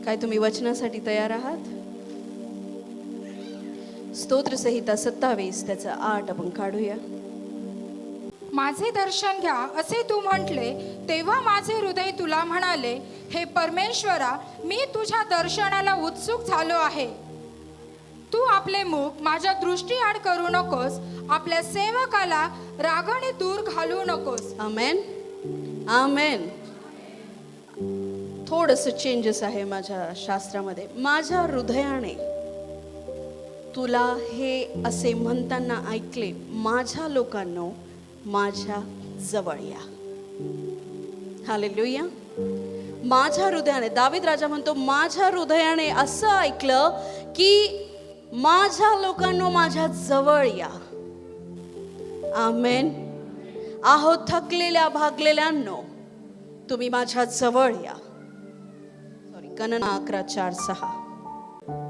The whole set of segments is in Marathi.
काय तुम्ही वचनासाठी तयार आहात? स्तोत्रसंहिता 27 त्याचा 8 आपण काढूया. माझे दर्शन घ्या असे तू म्हटले, तेव्हा माझे हृदय तुला म्हणाले, हे परमेश्वरा, मी तुझ्या दर्शनाला उत्सुक झालो आहे. तू आपले मुख माझ्या दृष्टीआड करू नकोस, आपल्या सेवकाला रागाने दूर घालू नकोस. आमेन, आमेन. थोडंसं चेंजेस आहे माझ्या शास्त्रामध्ये. माझ्या हृदयाने तुला हे असे म्हणताना ऐकले, माझ्या लोकांनो माझ्या जवळ या. हालेलुया. माझ्या हृदयाने, दावीद राजा म्हणतो, माझ्या हृदयाने असं ऐकलं की माझ्या लोकांनो माझ्या जवळ या. आमेन. आहो थकलेल्या भागलेल्यांनो तुम्ही माझ्या जवळ या. गणना 11:4-6.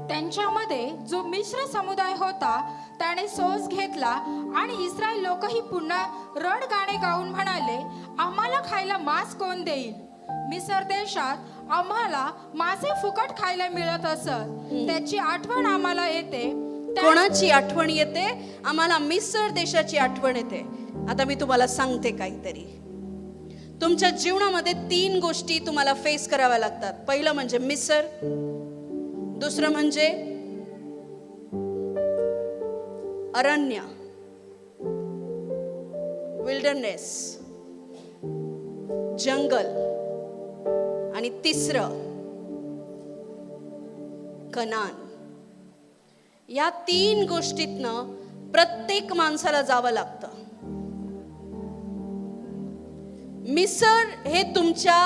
त्यांच्यामध्ये जो मिश्र समुदाय होता त्याने सोस घेतला आणि इस्रायल लोकही पुन्हा रड गाणे गाऊन म्हणाले, आम्हाला खायला मांस कोण देईल? मिसर देशात आम्हाला मासे फुकट खायला मिळत असत, त्याची आठवण आम्हाला येते. कोणाची आठवण येते? आम्हाला मिसर देशाची आठवण येते. आता मी तुम्हाला सांगते काहीतरी. तुमच्या जीवनामध्ये 3 गोष्टी तुम्हाला फेस कराव्या लागतात. पहिलं म्हणजे मिसर, दुसरं म्हणजे अरण्य, विल्डरनेस, जंगल, आणि तिसरं कनान. या 3 गोष्टीतनं प्रत्येक माणसाला जावं लागतं. मिसर हे तुमच्या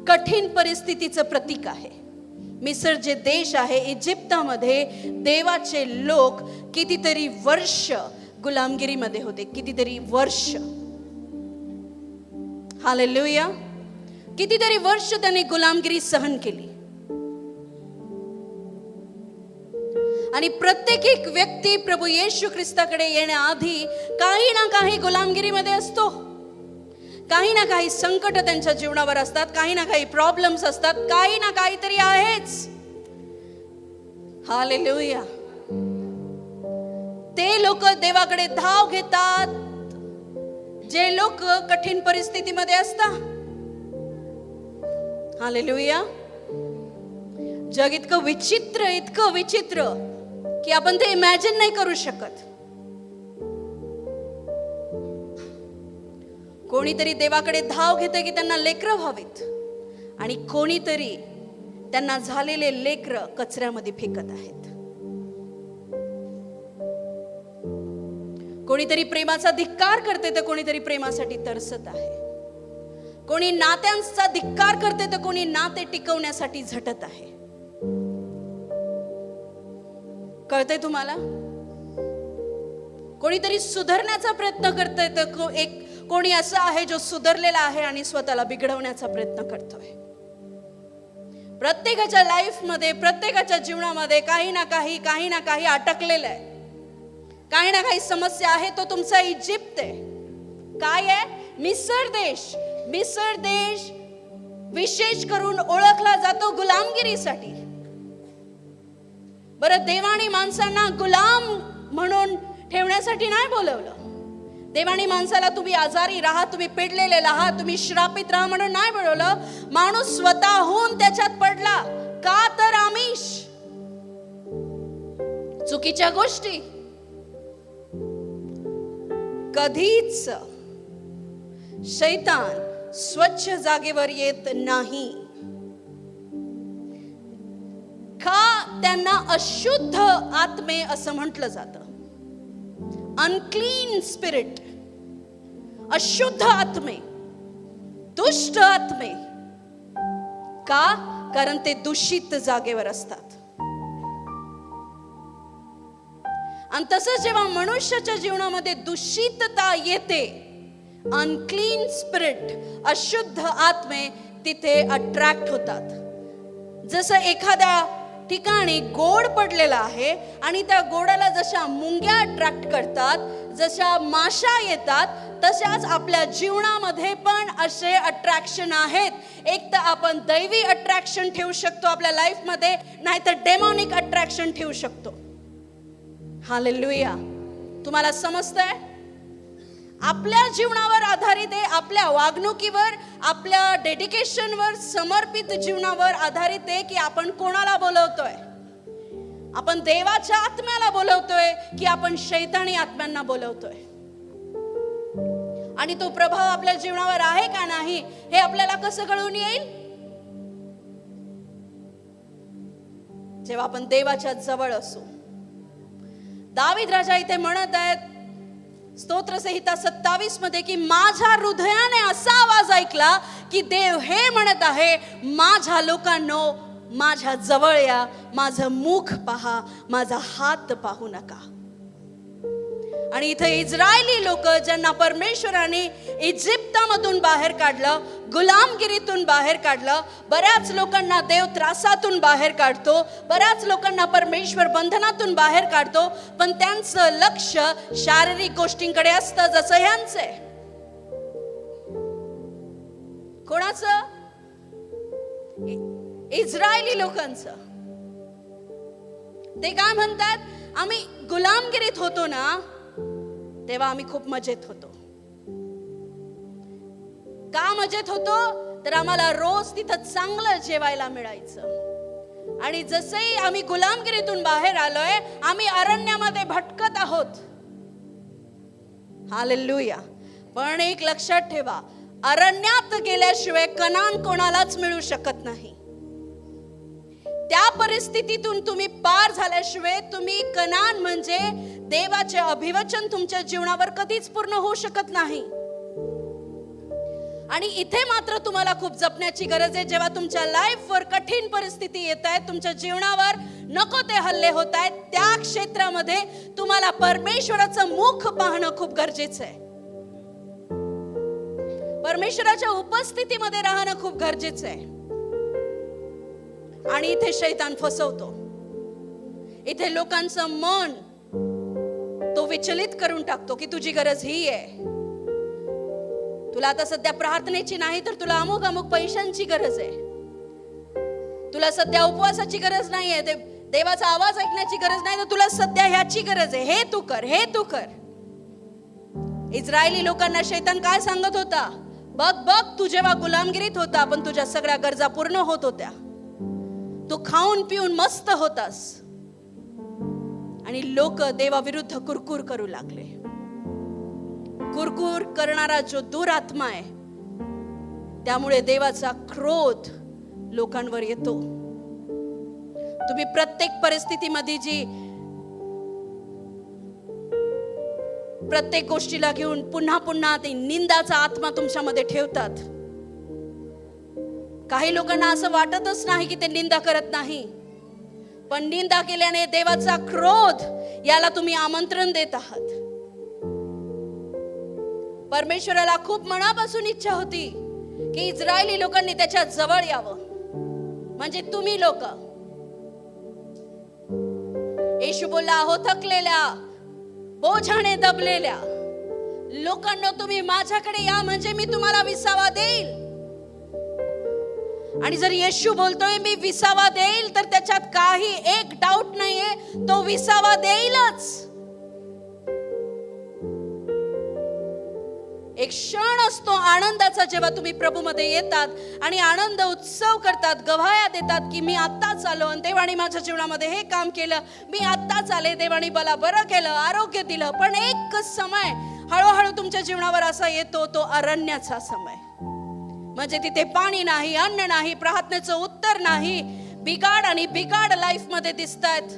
कठीण परिस्थितीचं प्रतीक आहे. मिसर जे देश आहे, इजिप्तामध्ये देवाचे लोक कितीतरी वर्ष गुलामगिरीमध्ये होते. कितीतरी वर्ष. हालेलुया. कितीतरी वर्ष त्यांनी गुलामगिरी सहन केली. आणि प्रत्येक एक व्यक्ती प्रभू येशू ख्रिस्ताकडे येण्याआधी काही ना काही गुलामगिरीमध्ये असतो. काही ना काही संकट त्यांच्या जीवनावर असतात, काही ना काही प्रॉब्लेम्स असतात, काही ना काहीतरी आहेच. हालेलुया. ते लोक देवाकडे धाव घेतात जे लोक कठीण परिस्थितीमध्ये असतात. हालेलुया. जग इतकं विचित्र की आपण ते इमॅजिन नाही करू शकत. कोणीतरी देवाकडे धाव घेते की त्यांना लेकरं व्हावीत, आणि कोणीतरी त्यांना झालेले लेकरं कचऱ्यामध्ये फेकत आहेत. कोणीतरी प्रेमाचा धिक्कार करते तर कोणीतरी प्रेमासाठी तरसत आहे. कोणी नात्यांचा धिक्कार करते तर कोणी नाते टिकवण्यासाठी झटत आहे. कळतंय तुम्हाला? कोणीतरी सुधारण्याचा प्रयत्न करतंय तर कोणी असं आहे जो सुधारलेला आहे आणि स्वतःला बिघडवण्याचा प्रयत्न करतोय. प्रत्येकाच्या लाईफ मध्ये, प्रत्येकाच्या जीवनामध्ये काही ना काही अटकलेलं आहे. काही ना काही समस्या आहे. तो तुमचा इजिप्त आहे. काय आहे? मिसर देश. मिसर देश विशेष करून ओळखला जातो गुलामगिरीसाठी. बरं, देवाने माणसांना गुलाम म्हणून ठेवण्यासाठी नाही बोलवलं. देवाने माणसाला तुम्ही आजारी राहा, तुम्ही पिडलेले राहा, तुम्ही श्रापित राहा म्हणून नाही बोलवलं. माणूस स्वतःहून त्याच्यात पडला. का? तर आमिष, चुकीच्या गोष्टी. कधीच शैतान स्वच्छ जागेवर येत नाही. का? त्यांना अशुद्ध आत्मे असं म्हटलं जातं. अनक्लीन स्पिरिट, अशुद्ध आत्मे, दुष्ट आत्मे. का? कारण ते दूषित जागेवर असतात. आणि तसंच जेव्हा मनुष्याच्या जीवनामध्ये दूषितता येते, अनक्लीन स्पिरिट, अशुद्ध आत्मे तिथे अट्रॅक्ट होतात. जसं एखाद्या ठिकाणी गोड पडलेला आहे आणि त्या गोडाला जशा मुंग्या अट्रॅक्ट करतात, जशा माशा येतात, तशाच आपल्या जीवनामध्ये पण असे अट्रॅक्शन आहेत. एक तर आपण दैवी अट्रॅक्शन ठेवू शकतो आपल्या लाईफमध्ये, नाहीतर डेमॉनिक अट्रॅक्शन ठेवू शकतो. हालेलुया. तुम्हाला समजतंय? आपल्या जीवनावर आधारित आहे, आपल्या वागणुकीवर, आपल्या डेडिकेशनवर, समर्पित जीवनावर आधारित आहे की आपण कोणाला बोलवतोय. आपण देवाच्या आत्म्याला बोलवतोय की आपण शैतानी आत्म्यांना बोलवतोय. आणि तो प्रभाव आपल्या जीवनावर आहे का नाही हे आपल्याला कसं कळून येईल? जेव्हा आपण देवाच्या जवळ असू. दावीद राजा इथे म्हणत आहेत स्तोत्रसंहिता 27 मध्ये की माझ्या हृदयाने असा आवाज ऐकला की देव हे म्हणत आहे, माझ्या लोकांनो माझ्या जवळ या, माझं मुख पहा, माझा हात पाहू नका. आणि इथे इस्रायली लोक ज्यांना परमेश्वराने इजिप्तामधून बाहेर काढलं, गुलामगिरीतून बाहेर काढलं, बऱ्याच लोकांना देव त्रासातून बाहेर काढतो, बऱ्याच लोकांना परमेश्वर बंधनातून बाहेर काढतो, पण त्यांचं लक्ष शारीरिक गोष्टींकडे असतं, जसं ह्यांचे. कोणाचं? इस्रायली लोकांचं. ते काय म्हणतात, आम्ही गुलामगिरीत होतो ना तेव्हा आम्ही खूप मजेत होतो. का मजेत होतो? तर आम्हाला रोज तिथं चांगलं जेवायला मिळायचं. आणि जसंही आम्ही गुलामगिरीतून बाहेर आलोय, आम्ही अरण्यामध्ये भटकत आहोत. हालेलुया. पण एक लक्षात ठेवा, अरण्यात गेल्याशिवाय कनान कोणालाच मिळू शकत नाही. त्या परिस्थितीतून तुम्ही पार झाल्याशिवाय तुम्ही कनान म्हणजे देवाचे अभिवचन तुमच्या जीवनावर कधीच पूर्ण होऊ शकत नाही. आणि इथे मात्र तुम्हाला खूप जपण्याची गरज आहे. जेव्हा तुमच्या लाईफवर कठीण परिस्थिती येत आहेत, तुमच्या जीवनावर नको ते हल्ले होत आहेत, त्या क्षेत्रामध्ये तुम्हाला परमेश्वराचं मुख पाहणं खूप गरजेचं आहे. परमेश्वराच्या उपस्थितीमध्ये राहणं खूप गरजेचं आहे. आणि इथे शैतान फसवतो. इथे लोकांचं मन तो विचलित करून टाकतो की तुझी गरज ही आहे, तुला आता सध्या प्रार्थनेची नाही तर तुला अमुक अमुक पैशांची गरज आहे, तुला सध्या उपवासाची गरज नाहीये, देवाचा आवाज ऐकण्याची गरज नाही, तर तुला सध्या ह्याची गरज आहे, हे तू कर, हे तू कर. इस्रायली लोकांना शैतान काय सांगत होता? बघ बघ, तू जेव्हा गुलामगिरीत होता पण तुझ्या सगळ्या गरजा पूर्ण होत होत्या, तू खाऊन पिऊन मस्त होतास. आणि लोक देवाविरुद्ध कुरकुर करू लागले. कुरकुर करणारा जो दुरात्मा आहे, त्यामुळे देवाचा क्रोध लोकांवर येतो. तुम्ही प्रत्येक परिस्थितीमध्ये जी प्रत्येक गोष्टीला घेऊन पुन्हा पुन्हा ते निंदाचा आत्मा तुमच्यामध्ये ठेवतात. काही लोकांना असं वाटतच नाही की ते निंदा करत नाही, पण निंदा केल्याने देवाचा क्रोध याला तुम्ही आमंत्रण देत आहात. परमेश्वराला खूप मनापासून इच्छा होती की इस्रायली लोकांनी त्याच्या जवळ यावं, म्हणजे तुम्ही लोक. येशू बोलला, हो थकलेल्या बोझाने दबलेल्या लोकांना तुम्ही माझ्याकडे या, म्हणजे मी तुम्हाला विसावा देईल. आणि जर येशू बोलतोय मी विसावा देईल, तर त्याच्यात काही एक डाऊट नाहीये, तो विसावा देईलच. एक क्षण असतो आनंदाचा जेव्हा तुम्ही प्रभूमध्ये येतात आणि आनंद उत्सव करतात, गवाह्या देतात की मी आत्ताच आलो आणि देवाने माझ्या जीवनामध्ये हे काम केलं, मी आत्ताच आले, देवाने मला बरं केलं, आरोग्य दिलं. पण एक समय हळूहळू तुमच्या जीवनावर असा येतो, तो अरण्याचा समय. म्हणजे तिथे पाणी नाही, अन्न नाही, प्रार्थनेचं उत्तर नाही, बिघाड आणि बिघाड लाईफ मध्ये दिसतायत.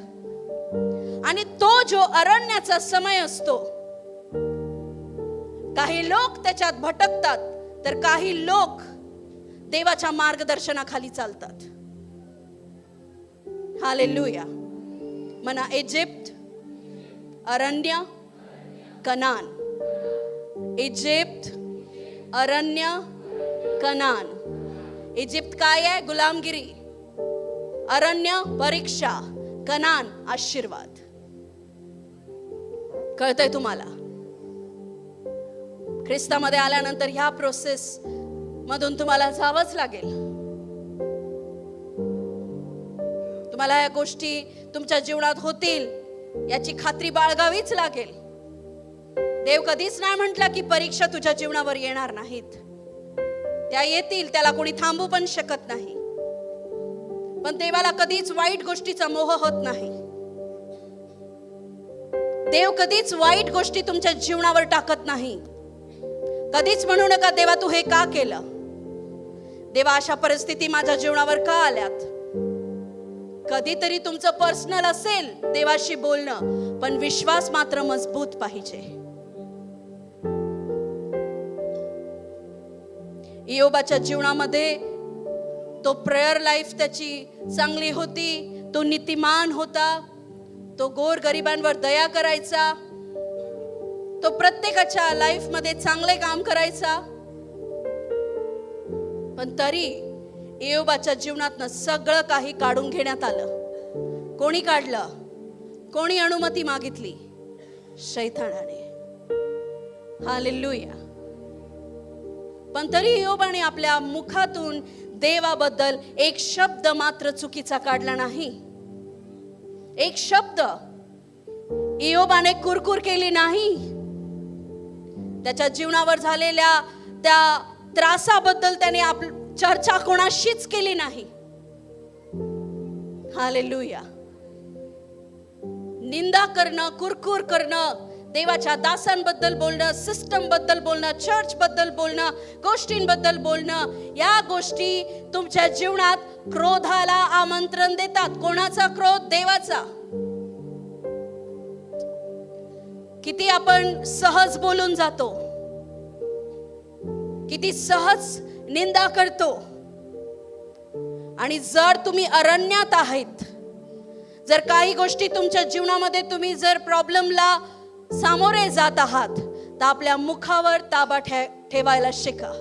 आणि तो जो अरण्याचा समय असतो, काही लोक त्याच्यात भटकतात, तर काही लोक देवाच्या मार्गदर्शनाखाली चालतात. हालेलुया. म्हणा, इजिप्त, अरण्य, कनान. इजिप्त, अरण्य, कनान. इजिप्त काय आहे? गुलामगिरी. अरण्य परीक्षा, कनान आशीर्वाद. कळतंय तुम्हाला? ख्रिस्तामध्ये आल्यानंतर ह्या प्रोसेस मधून तुम्हाला जावंच लागेल. तुम्हाला या गोष्टी तुमच्या जीवनात होतील याची खात्री बाळगावीच लागेल. देव कधीच नाही म्हटला की परीक्षा तुझ्या जीवनावर येणार नाहीत. त्या येतील, त्याला कोणी थांबू पण शकत नाही. पण देवाला कधीच वाईट गोष्टीचा मोह होत नाही. देव कधीच वाईट गोष्टी तुमच्या जीवनावर टाकत नाही. कधीच म्हणू नका देवा तू हे का केलं, देवा अशा परिस्थिती माझ्या जीवनावर का आल्यात. कधीतरी तुमचं पर्सनल असेल देवाशी बोलणं, पण विश्वास मात्र मजबूत पाहिजे. इयोबाच्या जीवनामध्ये तो प्रेयर लाईफ त्याची चांगली होती. तो नीतिमान होता. तो गोर गरिबांवर दया करायचा. तो प्रत्येकाच्या लाईफ मध्ये चांगले काम करायचा. पण तरी इयोबाच्या जीवनातनं सगळं काही काढून घेण्यात आलं. कोणी काढलं? कोणी अनुमती मागितली? शैतानाने. हालेलुया. पण तरी इयोबाने आपल्या मुखातून देवाबद्दल एक शब्द मात्र चुकीचा काढला नाही. एक शब्द इयोबाने कुरकुर केली नाही. त्याच्या जीवनावर झालेल्या त्या त्रासाबद्दल त्याने चर्चा कोणाशीच केली नाही. हालेलुया. निंदा करणं, कुरकुर करणं, देवाच्या दासांबद्दल बोलणं, सिस्टम बद्दल बोलणं, चर्च बद्दल बोलणं, गोष्टींबद्दल बोलणं, या गोष्टी तुमच्या जीवनात क्रोधाला आमंत्रण देतात. कोणाचा क्रोध? देवाचा. किती आपण सहज बोलून जातो, किती सहज निंदा करतो. आणि जर तुम्ही अरण्यात आहेत, जर काही गोष्टी तुमच्या जीवनामध्ये तुम्ही जर प्रॉब्लेमला सामोरे जात आहात, तर आपल्या मुखावर ताबा ठेवायला शिका.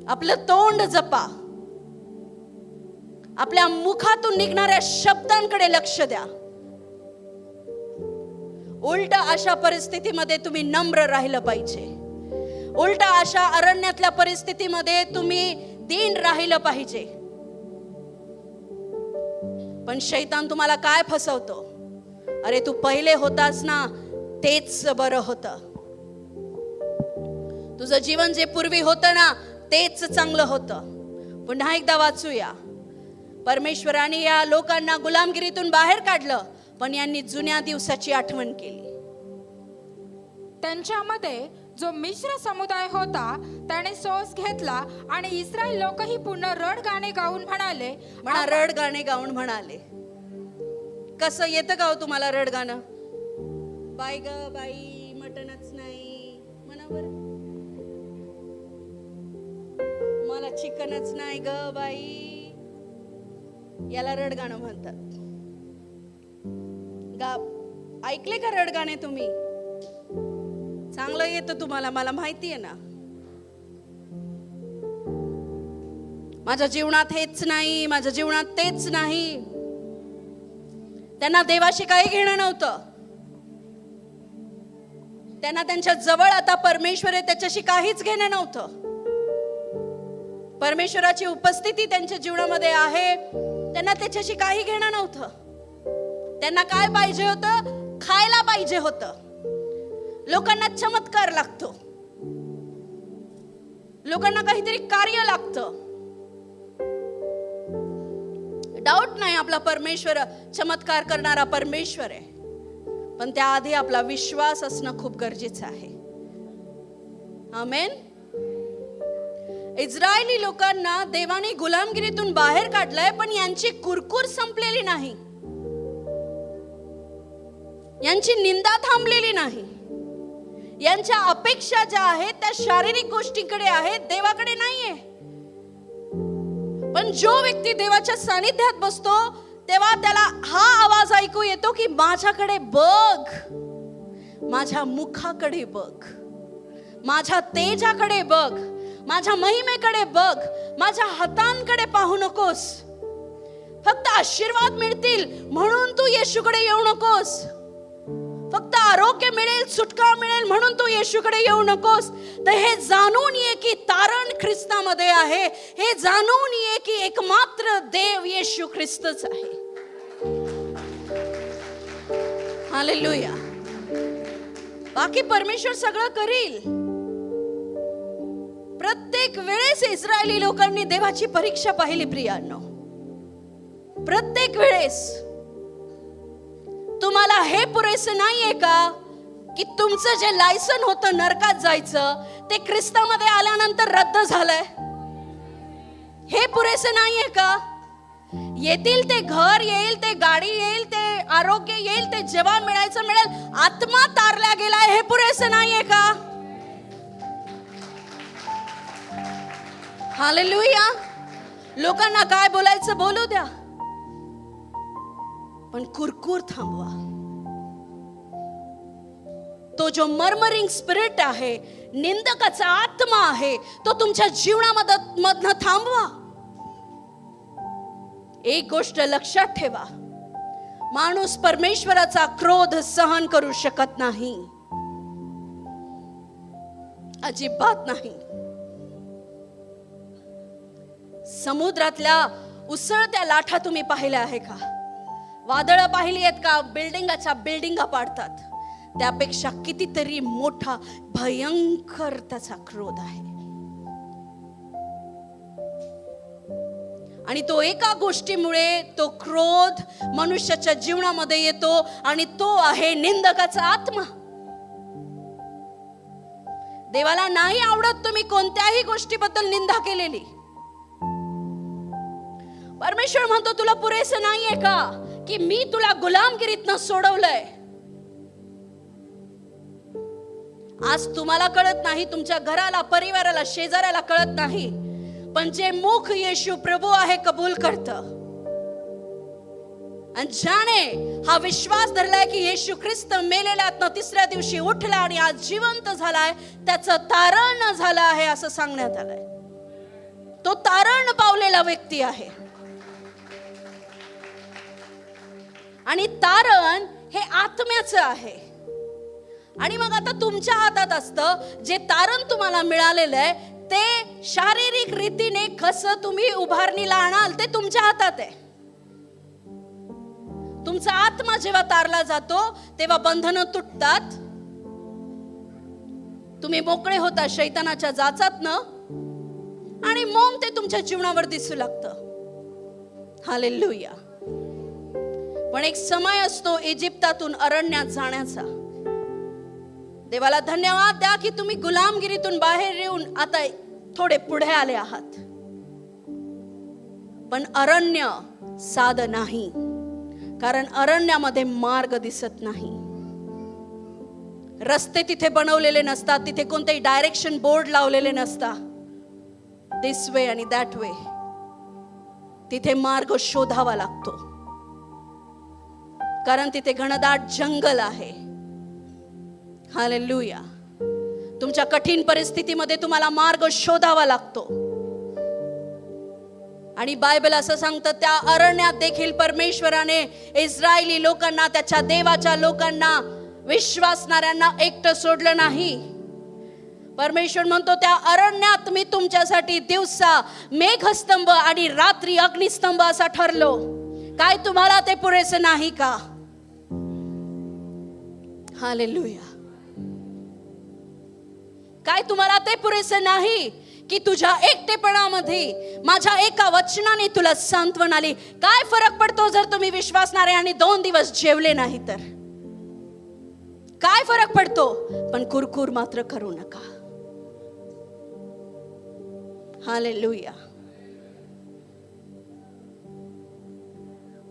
आपलं तोंड जपा. आपल्या मुखातून निघणाऱ्या शब्दांकडे लक्ष द्या. उलट अशा परिस्थितीमध्ये तुम्ही नम्र राहिलं पाहिजे. उलट अशा अरण्यातल्या परिस्थितीमध्ये तुम्ही दीन राहिलं पाहिजे. पण शैतान तुम्हाला काय फसवतो? अरे तू पहिले होतास ना, तेच बरं होतं. तुझं जीवन जे पूर्वी होतं ना, तेच चांगलं होतं. पुन्हा एकदा वाचूया. परमेश्वराने या लोकांना गुलामगिरीतून बाहेर काढलं, पण यांनी जुन्या दिवसाची आठवण केली. त्यांच्यामध्ये जो मिश्र समुदाय होता त्याने सोस घेतला आणि इस्रायल लोकही पुन्हा रड गाणे गाऊन म्हणाले. रड गाणे गाऊन म्हणाले. कसं येतं का हो तुम्हाला रड गाणं? बाई ग बाई मटणच नाही म्हणा बरं. मला चिकनच नाही ग बाई, याला रड गाणं म्हणतात. ऐकले का रड गाणे तुम्ही? चांगलं येतं तुम्हाला, मला माहिती आहे ना. माझ्या जीवनात हेच नाही, माझ्या जीवनात तेच नाही. त्यांना देवाशी काही घेणं नव्हतं. त्यांना त्यांच्या जवळ आता परमेश्वर आहे त्याच्याशी काहीच घेणं नव्हतं. परमेश्वराची उपस्थिती त्यांच्या जीवनामध्ये आहे, त्यांना त्याच्याशी काही घेणं नव्हतं. त्यांना काय पाहिजे होतं? खायला पाहिजे होतं. लोकांना चमत्कार लागतो, लोकांना काहीतरी कार्य लागतं. डाऊट नाही, आपला परमेश्वर चमत्कार करणारा परमेश्वर आहे. पण त्याआधी आपला विश्वास असणं खूप गरजेचं आहे. आमेन. इस्रायली लोकांना देवाने गुलामगिरीतून बाहेर काढलंय, पण यांची कुरकुर संपलेली नाही. यांची निंदा थांबलेली नाही. यांच्या अपेक्षा ज्या आहेत त्या शारीरिक गोष्टींकडे आहेत, देवाकडे नाहीये. पण जो व्यक्ती देवाच्या सानिध्यात बसतो तेव्हा त्याला हा आवाज ऐकू येतो की माझ्याकडे बघ, माझ्या मुखाकडे बघ, माझ्या तेजाकडे बघ, माझ्या महिमेकडे बघ, माझ्या हातांकडे पाहू नकोस. फक्त आशीर्वाद मिळतील म्हणून तू येशूकडे येऊ नकोस. फक्त आरोग्य मिळेल, सुटका मिळेल म्हणून तू येशूकडे येऊ नकोस. तर हे जाणून ये की तारण ख्रिस्तामध्ये आहे. हे जाणून ये की एकमात्र देव येशू ख्रिस्तच आहे. हालेलुया. बाकी परमेश्वर सगळं करील. प्रत्येक वेळेस इस्रायली लोकांनी देवाची परीक्षा पाहिली प्रियांनो. प्रत्येक वेळेस. तुम्हाला हे पुरेसं नाहीये का की तुमचं जे लायसन होतं नरकात जायचं ते ख्रिस्तामध्ये आल्यानंतर रद्द झालंय? हे पुरेसं नाहीये का? येतील ते घर येईल, ते गाडी येईल, ते आरोग्य येईल, ते जेव्हा मिळायचं मिळेल, आत्मा तारल्या गेलाय, हे पुरेसं नाहीये का? हालेलुया. लोकांना काय बोलायचं बोलू द्या, पण कुरकुर थांबवा. तो जो मर्मरिंग स्पिरिट आहे, निंदकाचा आत्मा आहे, तो तुमच्या जीवनामधनं थांबवा. एक गोष्ट लक्षात ठेवा, माणूस परमेश्वराचा क्रोध सहन करू शकत नाही, अजिबात नाही. समुद्रातल्या उसळत्या लाटा तुम्ही पाहिल्या आहे का? वादळ पाहिली आहेत का? बिल्डिंगा पाडतात. त्यापेक्षा कितीतरी मोठा भयंकर त्याचा क्रोध आहे. आणि तो एका गोष्टीमुळे तो क्रोध मनुष्याच्या जीवनामध्ये येतो आणि तो आहे निंदकाचा आत्मा. देवाला नाही आवडत तुम्ही कोणत्याही गोष्टीबद्दल निंदा केलेली. परमेश्वर म्हणतो तुला पुरेसं नाहीये का की मी तुला गुलामगिरीतनं सोडवलंय? आज तुम्हाला कळत नाही, तुमच्या घराला, परिवाराला, शेजाऱ्याला कळत नाही, पण जे मुख येशू प्रभू आहे कबूल करत आणि ज्याने हा विश्वास धरलाय की येशू ख्रिस्त मेलेल्यातनं तिसऱ्या दिवशी उठला आणि आज जिवंत झालाय, त्याचं तारण झालं आहे असं सांगण्यात आलंय. तो तारण पावलेला व्यक्ती आहे. आणि तारण हे आत्म्याचं आहे. आणि मग आता तुमच्या हातात असतं जे तारण तुम्हाला मिळालेलं आहे, ते शारीरिक रीतीने कसं तुम्ही उभारणीला आणाल ते तुमच्या हातात आहे. तुमचा आत्मा जेव्हा तारला जातो तेव्हा बंधनं तुटतात, तुम्ही मोकळे होता शैतानाच्या जाचातनं आणि मग ते तुमच्या जीवनावर दिसू लागतं. हालेलुया. पण एक समय असतो इजिप्तातून अरण्यात जाण्याचा. देवाला धन्यवाद द्या की तुम्ही गुलामगिरीतून बाहेर येऊन आता थोडे पुढे आले आहात. पण अरण्य साधं नाही, कारण अरण्यामध्ये मार्ग दिसत नाही. रस्ते तिथे बनवलेले नसतात, तिथे कोणतेही डायरेक्शन बोर्ड लावलेले नसतात, दिस वे आणि दॅट वे. तिथे मार्ग शोधावा लागतो, कारण तिथे घनदाट जंगल आहे. हालेलुया. तुमच्या कठीण परिस्थितीमध्ये तुम्हाला मार्ग शोधावा लागतो. आणि बायबल असं सांगतं त्या अरण्यात देखील परमेश्वराने इस्रायली लोकांना, त्याच्या देवाच्या लोकांना, विश्वासणाऱ्यांना एकटं सोडलं नाही. परमेश्वर म्हणतो त्या अरण्यात मी तुमच्यासाठी दिवसा मेघस्तंभ आणि रात्री अग्निस्तंभ असा ठरलो. काय तुम्हाला ते पुरेसं नाही का? हालेलुया. काय तुम्हाला ते पुरेसं नाही की तुझ्या एकटेपणामध्ये माझ्या एका वचनाने तुला सांत्वन आली? काय फरक पडतो जर तुम्ही विश्वासणारे आणि 2 दिवस जेवले नाही तर? काय फरक पडतो? पण कुरकुर मात्र करू नका. हालेलुया.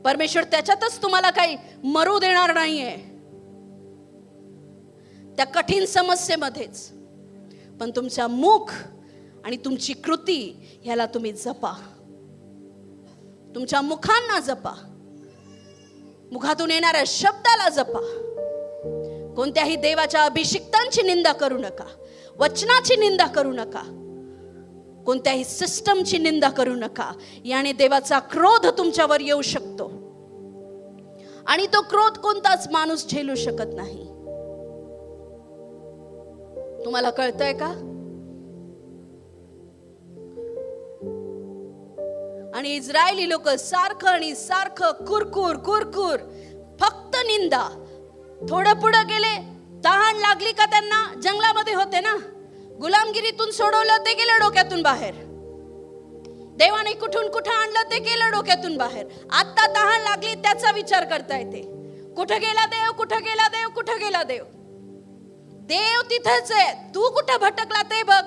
परमेश्वर त्याच्यातच तुम्हाला काही मरू देणार नाहीये, त्या कठीण समस्येमध्येच. पण तुमचा मुख आणि तुमची कृती ह्याला तुम्ही जपा. तुमच्या मुखांना जपा, मुखातून येणाऱ्या शब्दाला जपा. कोणत्याही देवाच्या अभिषिक्तांची निंदा करू नका, वचनाची निंदा करू नका, कोणत्याही सिस्टमची निंदा करू नका. याने देवाचा क्रोध तुमच्यावर येऊ शकतो आणि तो क्रोध कोणताच माणूस झेलू शकत नाही. तुम्हाला कळतंय का? आणि इस्रायली लोक सारखं आणि सारखं कुरकुर कुरकुर, फक्त निंदा. थोडं पुढे गेले, तहान लागली का त्यांना, जंगलामध्ये होते ना, गुलामगिरीतून सोडवलं ते गेलं डोक्यातून बाहेर, देवाने कुठून कुठं आणलं ते गेलं डोक्यातून बाहेर. आता तहान लागली त्याचा विचार करता येते, कुठं गेला देव, कुठं गेला देव, कुठं गेला देव. देव तिथेच आहे, तू कुठं भटकला ते बघ.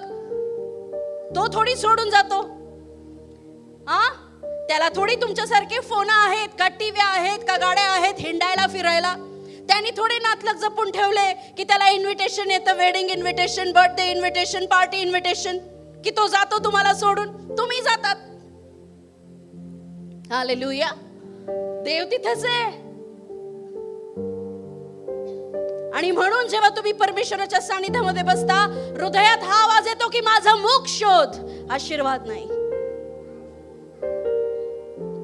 तो थोडी सोडून जातो. त्याला थोडी तुमच्यासारखे फोन आहेत का, टीव्ही आहेत का, गाड्या आहेत हिंडायला फिरायला. त्यांनी थोडे नातलग जपून ठेवले की त्याला इन्व्हिटेशन येतं, wedding invitation, birthday invitation, party invitation, की तो जातो तुम्हाला सोडून, तुम्ही जातात. हालेलुया. देव तिथेच आहे. आणि म्हणून जेव्हा तुम्ही परमेश्वराच्या सानिध्यामध्ये बसता, हृदयात हा आवाज येतो की माझा मुख शोध, आशीर्वाद नाही.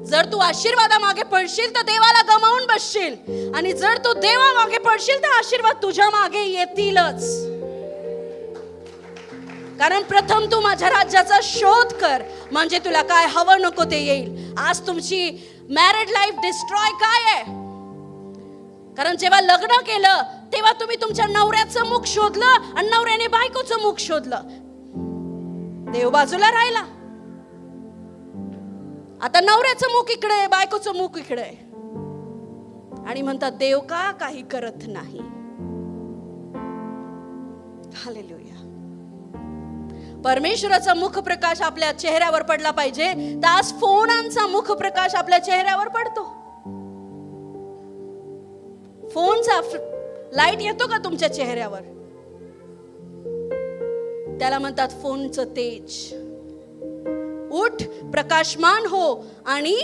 जर तू आशीर्वादा मागे पडशील तर देवाला गमावून बसशील, आणि जर तू देवा मागे पडशील तर आशीर्वाद तुझ्या मागे येतीलच. कारण प्रथम तू माझ्या राज्याचा शोध कर, म्हणजे तुला काय हवं नको ते येईल. आज तुमची मॅरिड लाईफ डिस्ट्रॉय काय आहे? कारण जेव्हा लग्न केलं तेव्हा तुम्ही तुमच्या नवऱ्याचं मुख शोधलं आणि नवऱ्याने बायकोचं मुख शोधलं. देव बाजूला राहिला. आता नवऱ्याचं मुख इकडे, बायकोचं मुख इकडे, आणि म्हणतात देव का काही करत नाही. हालेलुया. परमेश्वराचा मुख प्रकाश आपल्या चेहऱ्यावर पडला पाहिजे, तर आज फोनांचा मुख प्रकाश आपल्या चेहऱ्यावर पडतो. फोनचा लाईट येतो का तुमच्या चेहऱ्यावर? त्याला म्हणतात फोनचं तेज. उठ, प्रकाशमान हो आणि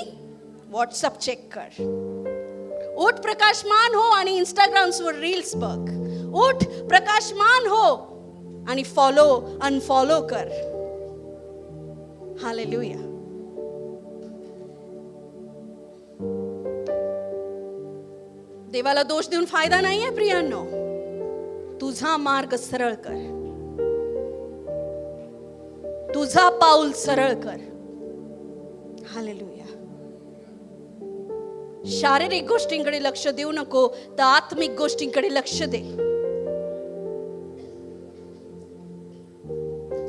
व्हॉट्सअप चेक कर. उठ, प्रकाशमान हो आणि इंस्टाग्रामवर रील्स बघ. उठ, प्रकाशमान हो आणि फॉलो अनफॉलो कर. हालेलुया. देवाला दोष देऊन फायदा नाहीये प्रियांनो. तुझा मार्ग सरळ कर, तुझा पाऊल सरळ कर. हालेलुया. शारीरिक गोष्टींकडे लक्ष देऊ नको, तर आत्मिक गोष्टींकडे लक्ष दे.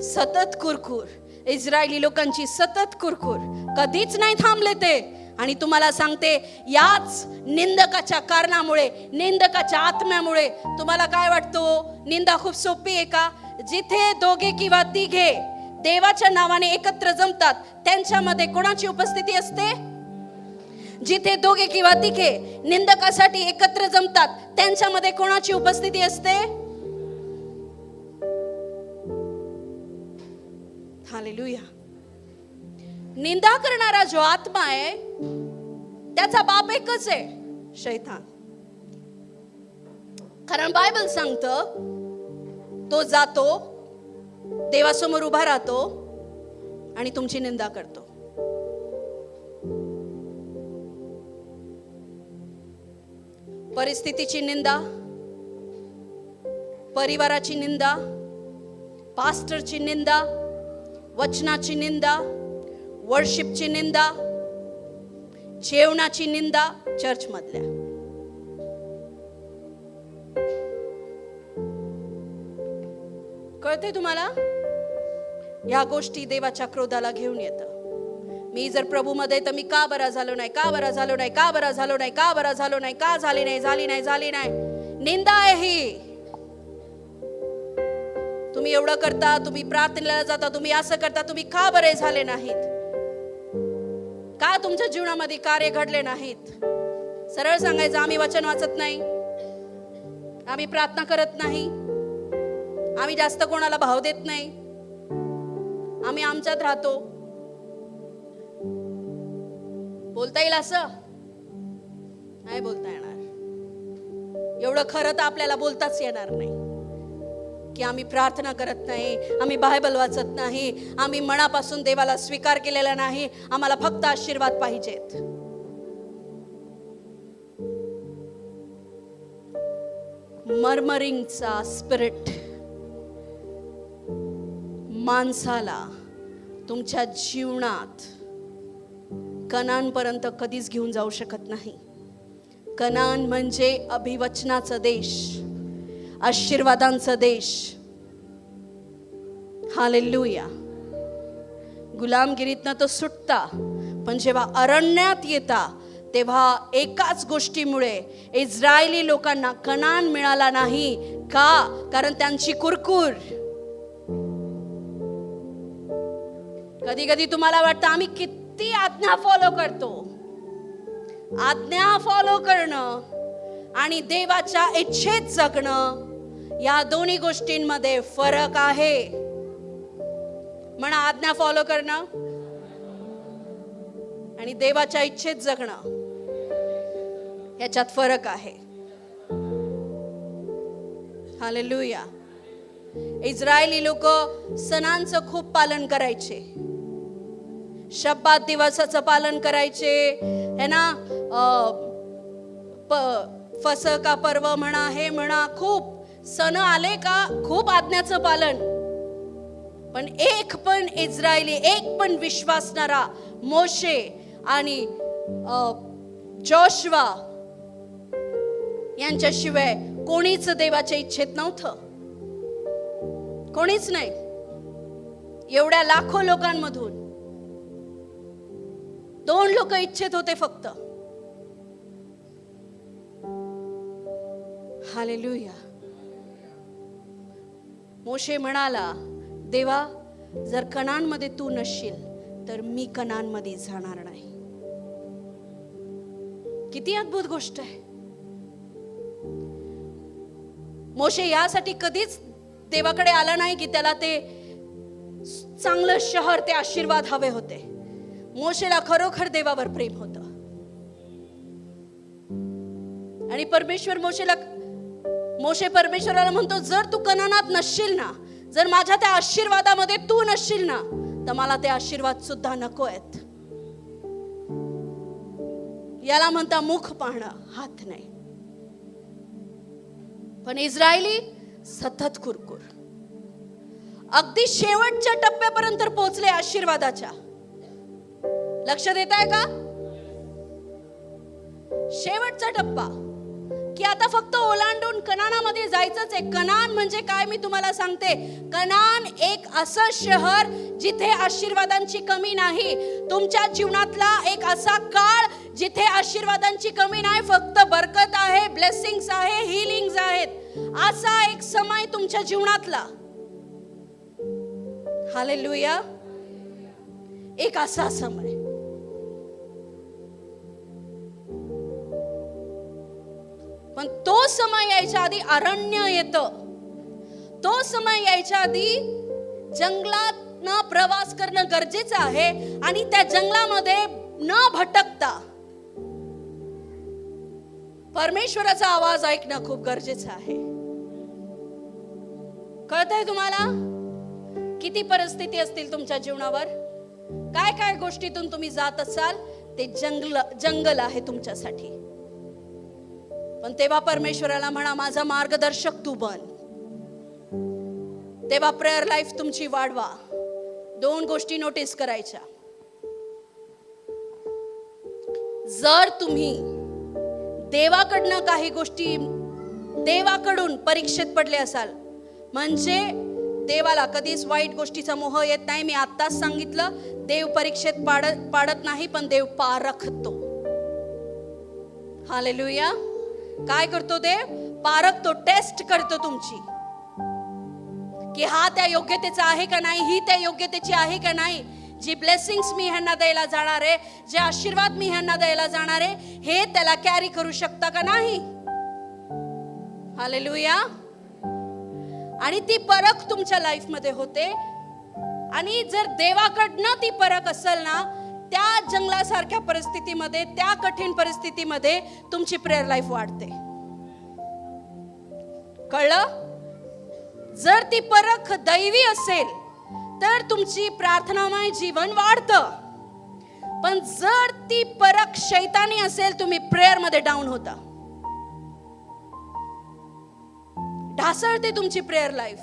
सतत कुरकुर, इस्रायली लोकांची सतत कुरकुर, कधीच नाही थांबले ते. आणि तुम्हाला सांगते, याच निंदकाच्या कारणामुळे, निंदकाच्या आत्म्यामुळे, तुम्हाला काय वाटतो निंदा खूप सोपी आहे का? जिथे दोघे किंवा तिघे देवाच्या नावाने एकत्र जमतात, त्यांच्यामध्ये कोणाची उपस्थिती असते? जिथे दोघे किंवा तिघे निंदकासाठी एकत्र जमतात, त्यांच्यामध्ये कोणाची उपस्थिती असते? हालेलुया. निंदा करणारा जो आत्मा आहे त्याचा बाप एकच आहे, शैतान. कारण बायबल सांगतं, तो जातो देवासमोर उभा राहतो आणि तुमची निंदा करतो. परिस्थितीची निंदा, परिवाराची निंदा, पास्टरची निंदा, वचनाची निंदा, वर्शिपची निंदा, जेवणाची निंदा चर्च मधल्या. कळते तुम्हाला? या गोष्टी देवाच्या क्रोधाला घेऊन येतं. मी जर प्रभू मध्ये, तर मी का बरा झालो नाही, का बरा झालो नाही, का बरा झालो नाही, का बरा झालो नाही, का झाली नाही, झाली नाही, झाली नाही. निंदा आहे ही. तुम्ही एवढं करता, तुम्ही प्रार्थनेला जाता, तुम्ही असं करता, तुम्ही का बरे झाले नाहीत? का तुमच्या जीवनामध्ये कार्य घडले नाहीत? सरळ सांगायचं, आम्ही वचन वाचत नाही, आम्ही प्रार्थना करत नाही, आम्ही जास्त कोणाला भाव देत नाही, आम्ही आमच्यात राहतो. बोलता येईल असं? नाही बोलता येणार. एवढं खरं तर आपल्याला बोलताच येणार नाही की आम्ही प्रार्थना करत नाही, आम्ही बायबल वाचत नाही, आम्ही मनापासून देवाला स्वीकार केलेला नाही, आम्हाला फक्त आशीर्वाद पाहिजेत. मर्मरिंगचा स्पिरिट माणसाला तुमच्या जीवनात कनानपर्यंत कधीच घेऊन जाऊ शकत नाही. कनान म्हणजे अभिवचनाचा देश, आशीर्वादांचा देश. हालेलुया. गुलामगिरीतनं तो सुटता, पण जेव्हा अरण्यात येता तेव्हा एकाच गोष्टीमुळे इस्रायली लोकांना कनान मिळाला नाही. का? कारण त्यांची कुरकुर. कधी कधी तुम्हाला वाटतं आम्ही किती आज्ञा फॉलो करतो. आज्ञा फॉलो करणं आणि देवाच्या इच्छेत जगणं या दोन्ही गोष्टींमध्ये फरक आहे. म्हणा, आज्ञा फॉलो करणं आणि देवाच्या इच्छेत जगणं याच्यात फरक आहे. हालेलुया. इस्रायली लोक सणांचं खूप पालन करायचे, शब्बात दिवसाचं पालन करायचे, है ना. फसका पर्व म्हणा, हे म्हणा, खूप सण आले का खूप आज्ञाचं पालन. पण एक पण इस्रायली, एक पण विश्वासणारा मोशे आणि जोशुआ यांच्याशिवाय कोणीच देवाच्या इच्छेत नव्हतं. कोणीच नाही. एवढ्या लाखो लोकांमधून 2 लोक इच्छित होते फक्त. हालेलुया. मोशे म्हणाला, देवा, जर कनानमध्ये तू नसशील तर मी कनानमध्ये जाणार नाही. किती अद्भुत गोष्ट आहे. मोशे यासाठी कधीच देवाकडे आला नाही की त्याला ते चांगलं शहर, ते आशीर्वाद हवे होते. मोशेला खरोखर देवावर प्रेम होतं. आणि मोशे परमेश्वराला म्हणतो, जर तू कनानात नसशील ना, जर माझ्या त्या आशीर्वादामध्ये तू नसशील ना, तर मला ते आशीर्वाद सुद्धा नको आहेत. याला म्हणता मुख पाहणं, हात नाही. पण इस्रायली सतत कुरकुर. अगदी शेवटच्या टप्प्यापर्यंत पोहोचले आशीर्वादाच्या. लक्ष देताय का? शेवटचा टप्पा की आता फक्त ओलांडून कनानामध्ये जायचंच आहे. कनान म्हणजे काय मी तुम्हाला सांगते. कनान एक असं शहर जिथे आशीर्वादांची कमी नाही. तुमच्या जीवनातला एक असा काळ जिथे आशीर्वादांची कमी नाही, फक्त बरकत आहे, ब्लेसिंग्स आहे, हीलिंग्स आहेत. असा एक समय तुमच्या जीवनातला. हालेलुया. एक असा समय. पण तो समय यायच्या आधी अरण्य येतं. तो समय यायच्या आधी जंगलात न प्रवास करणं गरजेचं आहे. आणि त्या जंगलामध्ये न भटकता परमेश्वराचा आवाज ऐकणं खूप गरजेचं आहे. कळतंय तुम्हाला? किती परिस्थिती असतील तुमच्या जीवनावर, काय काय गोष्टीतून तुम्ही जात असाल, ते जंगल आहे तुमच्यासाठी. पण तेव्हा परमेश्वराला म्हणा, माझा मार्गदर्शक तू बन. तेव्हा प्रेयर लाईफ तुमची वाढवा. 2 गोष्टी नोटीस करायच्या. जर तुम्ही देवाकडनं काही गोष्टी, देवाकडून परीक्षेत पडले असाल, म्हणजे देवाला कधीच वाईट गोष्टीचा मोह येत नाही. मी आत्ताच सांगितलं, देव परीक्षेत पाडत नाही, पण देव पारखतो. हालेलुया. काय करतो देव? पारखतो, टेस्ट करतो तुमची, की हा त्या योग्यतेचा आहे का नाही, ही त्या योग्यतेची आहे का नाही. जी ब्लेसिंग्स मी ह्यांना द्यायला जाणार आहे, जे आशीर्वाद मी ह्यांना द्यायला जाणार आहे, हे त्याला कॅरी करू शकता का नाही. हालेलुया. आणि ती परख तुमच्या लाईफ मध्ये होते. आणि जर देवाकडनं ती परख असेल ना, त्या जंगलासारख्या परिस्थितीमध्ये, त्या कठीण परिस्थितीमध्ये तुमची प्रेयर लाईफ वाढते. कळलं? जर ती परख दैवी असेल तर तुमची प्रार्थनामय जीवन वाढतं. पण जर ती परख शैतानी असेल, तुम्ही प्रेयर मध्ये डाऊन होता. ढासळते तुमची प्रेयर लाईफ.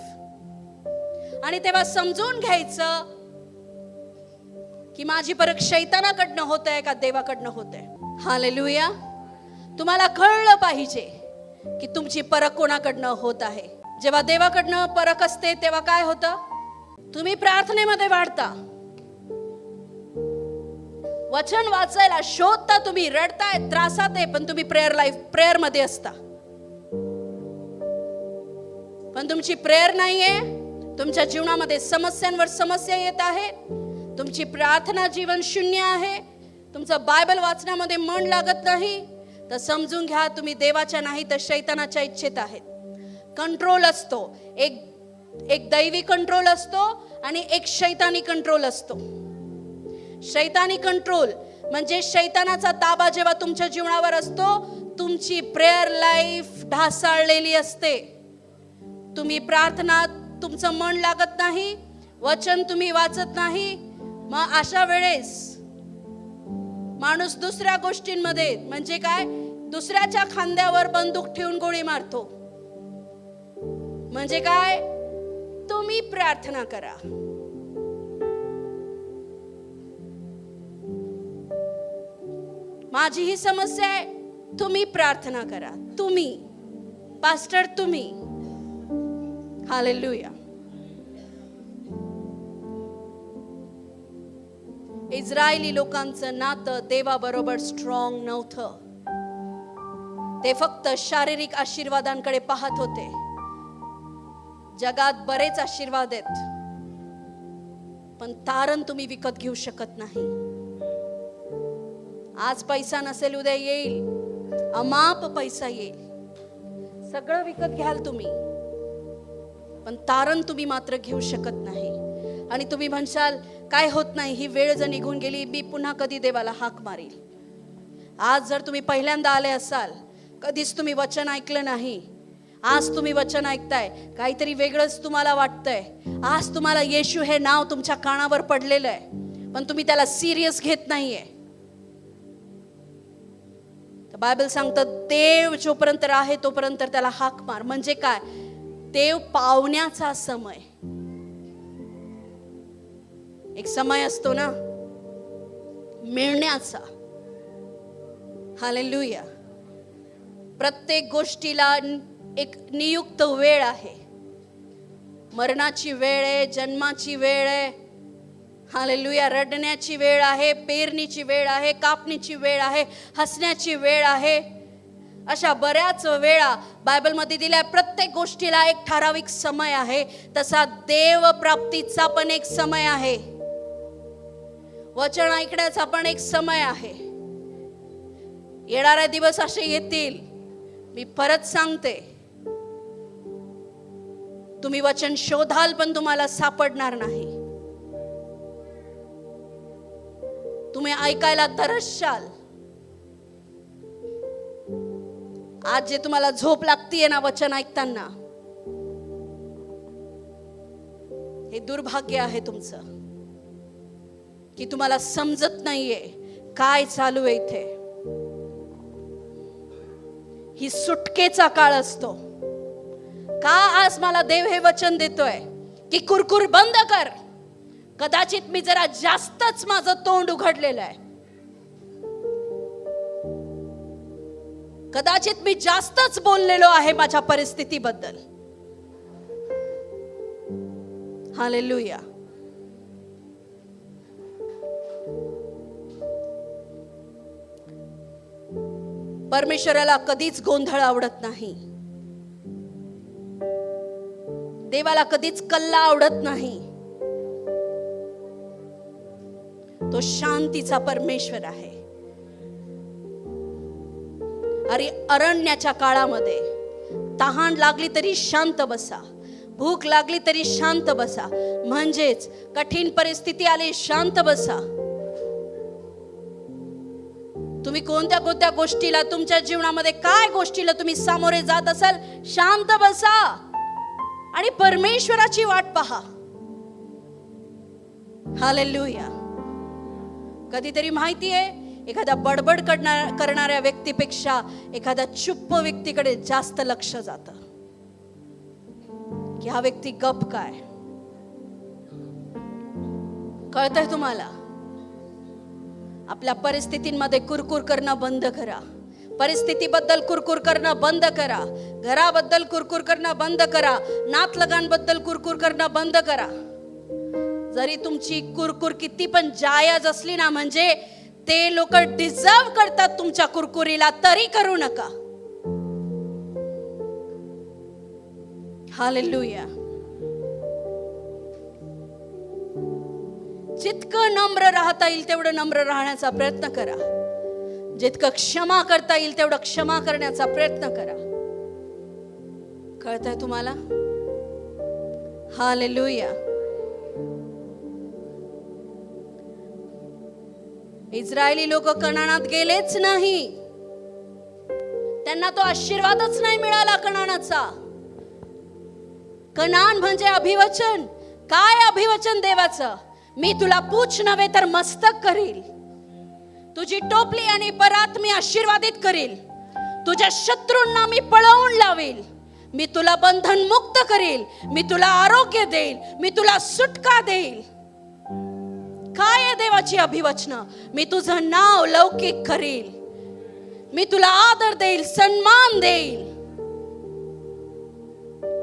आणि तेव्हा समजून घ्यायचं की माझी परख शैतानाकडनं होत आहे का देवाकडनं होत आहे. हालेलुया. तुम्हाला कळलं पाहिजे की तुमची परख कोणाकडनं होत आहे. जेव्हा देवाकडनं परख असते तेव्हा काय होतं, तुम्ही प्रार्थनेमध्ये वाढता, वचन वाचायला शोधता, तुम्ही रडताय, त्रासात आहे, पण तुम्ही प्रेयर मध्ये असता. पण तुमची प्रेयर नाहीये, तुमच्या जीवनामध्ये समस्यांवर समस्या येत आहे, तुमची प्रार्थना जीवन शून्य आहे, तुमचं बायबल वाचण्यामध्ये मन लागत नाही, तर समजून घ्या तुम्ही देवाच्या नाही तर शैतानाच्या इच्छेत आहेत. कंट्रोल असतो, एक दैवी कंट्रोल असतो आणि एक शैतानी कंट्रोल असतो. शैतानी कंट्रोल म्हणजे शैतानाचा ताबा जेव्हा तुमच्या जीवनावर असतो, तुमची प्रेयर लाईफ ढासाळलेली असते. तुम्ही प्रार्थना, तुमचं मन लागत नाही, वचन तुम्ही वाचत नाही. मग अशा वेळेस माणूस दुसऱ्या गोष्टींमध्ये, म्हणजे काय, दुसऱ्याच्या खांद्यावर बंदूक ठेवून गोळी मारतो. म्हणजे काय, तुम्ही प्रार्थना करा. माझी ही समस्या आहे, तुम्ही प्रार्थना करा. तुम्ही पास्टर, तुम्ही. हालेलुया. इस्रायली लोकांचं नातं देवाबरोबर स्ट्रॉंग नव्हतं. ते फक्त शारीरिक आशीर्वादांकडे पाहत होते. जगात बरेच आशीर्वाद आहेत, पण तारण तुम्ही विकत घेऊ शकत नाही. आज पैसा नसेल, उद्या येईल, अमाप पैसा येईल, सगळं विकत घ्याल तुम्ही, पण तारण तुम्ही मात्र घेऊ शकत नाही. आणि तुम्ही म्हणशाल काय होत नाही, ही वेळ जर निघून गेली, मी पुन्हा कधी देवाला हाक मारील. आज जर तुम्ही पहिल्यांदा आले असाल, कधीच तुम्ही वचन ऐकलं नाही, आज तुम्ही वचन ऐकताय, काहीतरी वेगळंच तुम्हाला वाटतंय. आज तुम्हाला येशू हे नाव तुमच्या कानावर पडलेलं आहे, पण तुम्ही त्याला सिरियस घेत नाहीये. बायबल सांगतं देव जोपर्यंत आहे तोपर्यंत त्याला हाक मार. म्हणजे काय, देव पावण्याचा समय. एक समय असतो ना मिळण्याचा. हालेलुया. प्रत्येक गोष्टीला एक नियुक्त वेळ आहे. मरणाची वेळ आहे, जन्माची वेळ आहे, हालेलुया, रडण्याची वेळ आहे, पेरणीची वेळ आहे, कापणीची वेळ आहे, हसण्याची वेळ आहे. अशा बऱ्याच वेळा बायबलमध्ये दिल्या. प्रत्येक गोष्टीला एक ठराविक समय आहे. तसा देव प्राप्तीचा पण एक समय आहे, वचन ऐकण्याचा पण एक समय आहे. येणारे दिवस असे येतील, मी परत सांगते, तुम्ही वचन शोधाल पण तुम्हाला सापडणार नाही. तुम्ही ऐकायला तरसशाल. आज जे तुम्हाला झोप लागतीये ना वचन ऐकताना, हे दुर्भाग्य आहे तुमचं, की तुम्हाला समजत नाहीये काय चालू आहे इथे. ही सुटकेचा काळ असतो. का आज मला देव हे वचन देतोय की कुरकुर बंद कर. कदाचित मी जरा जास्तच माझं तोंड उघडलेलं आहे, कदाचित मी जास्तच बोललेलो आहे माझ्या परिस्थितीबद्दल. हालेलुया. परमेश्वराला कधीच गोंधळ आवडत नाही. देवाला कधीच कल्ला आवडत नाही. तो शांतीचा परमेश्वर आहे. अरे अरण्याच्या काळामध्ये तहान लागली तरी शांत बसा, भूक लागली तरी शांत बसा. म्हणजेच कठीण परिस्थिती आली, शांत बसा. तुम्ही कोणत्या कोणत्या गोष्टीला, तुमच्या जीवनामध्ये काय गोष्टीला तुम्ही सामोरे जात असाल, शांत बसा आणि परमेश्वराची वाट पहा. हालेलुया. कधीतरी माहितीये, एखाद्या बडबड करणाऱ्या व्यक्तीपेक्षा एखाद्या चुप्प व्यक्तीकडे जास्त लक्ष जातं, की हा व्यक्ती गप काय. कळतंय तुम्हाला? आपल्या परिस्थितींमध्ये कुरकुर करणं बंद करा. परिस्थितीबद्दल कुरकुर करणं बंद करा. घराबद्दल कुरकुर करणं बंद करा. नातलगांबद्दल कुरकुर करणं बंद करा. जरी तुमची कुरकुर किती पण जायज असली ना, म्हणजे ते लोक डिझर्व करतात तुमच्या कुरकुरीला, तरी करू नका. हालेलुया. जितकं नम्र राहता येईल तेवढं नम्र राहण्याचा प्रयत्न करा. जितकं क्षमा करता येईल तेवढं क्षमा करण्याचा प्रयत्न करा. कळतंय तुम्हाला? हालेलुया. इस्रायली लोक कनानात गेलेच नाही. त्यांना तो आशीर्वादच नाही मिळाला कनानाचा. कनान म्हणजे अभिवचन. काय अभिवचन देवाचं? मी तुला पूछ नव्हे तर मस्तक करील. तुझी टोपली आणि परात मी आशीर्वादित करील. तुझ्या शत्रूंना मी पळवून लावेल. मी तुला बंधन मुक्त करील. मी तुला आरोग्य देईल. मी तुला सुटका देईल. काय आहे देवाची अभिवचनं? मी तुझं नाव लौकिक करील. मी तुला आदर देईल, सन्मान देईल.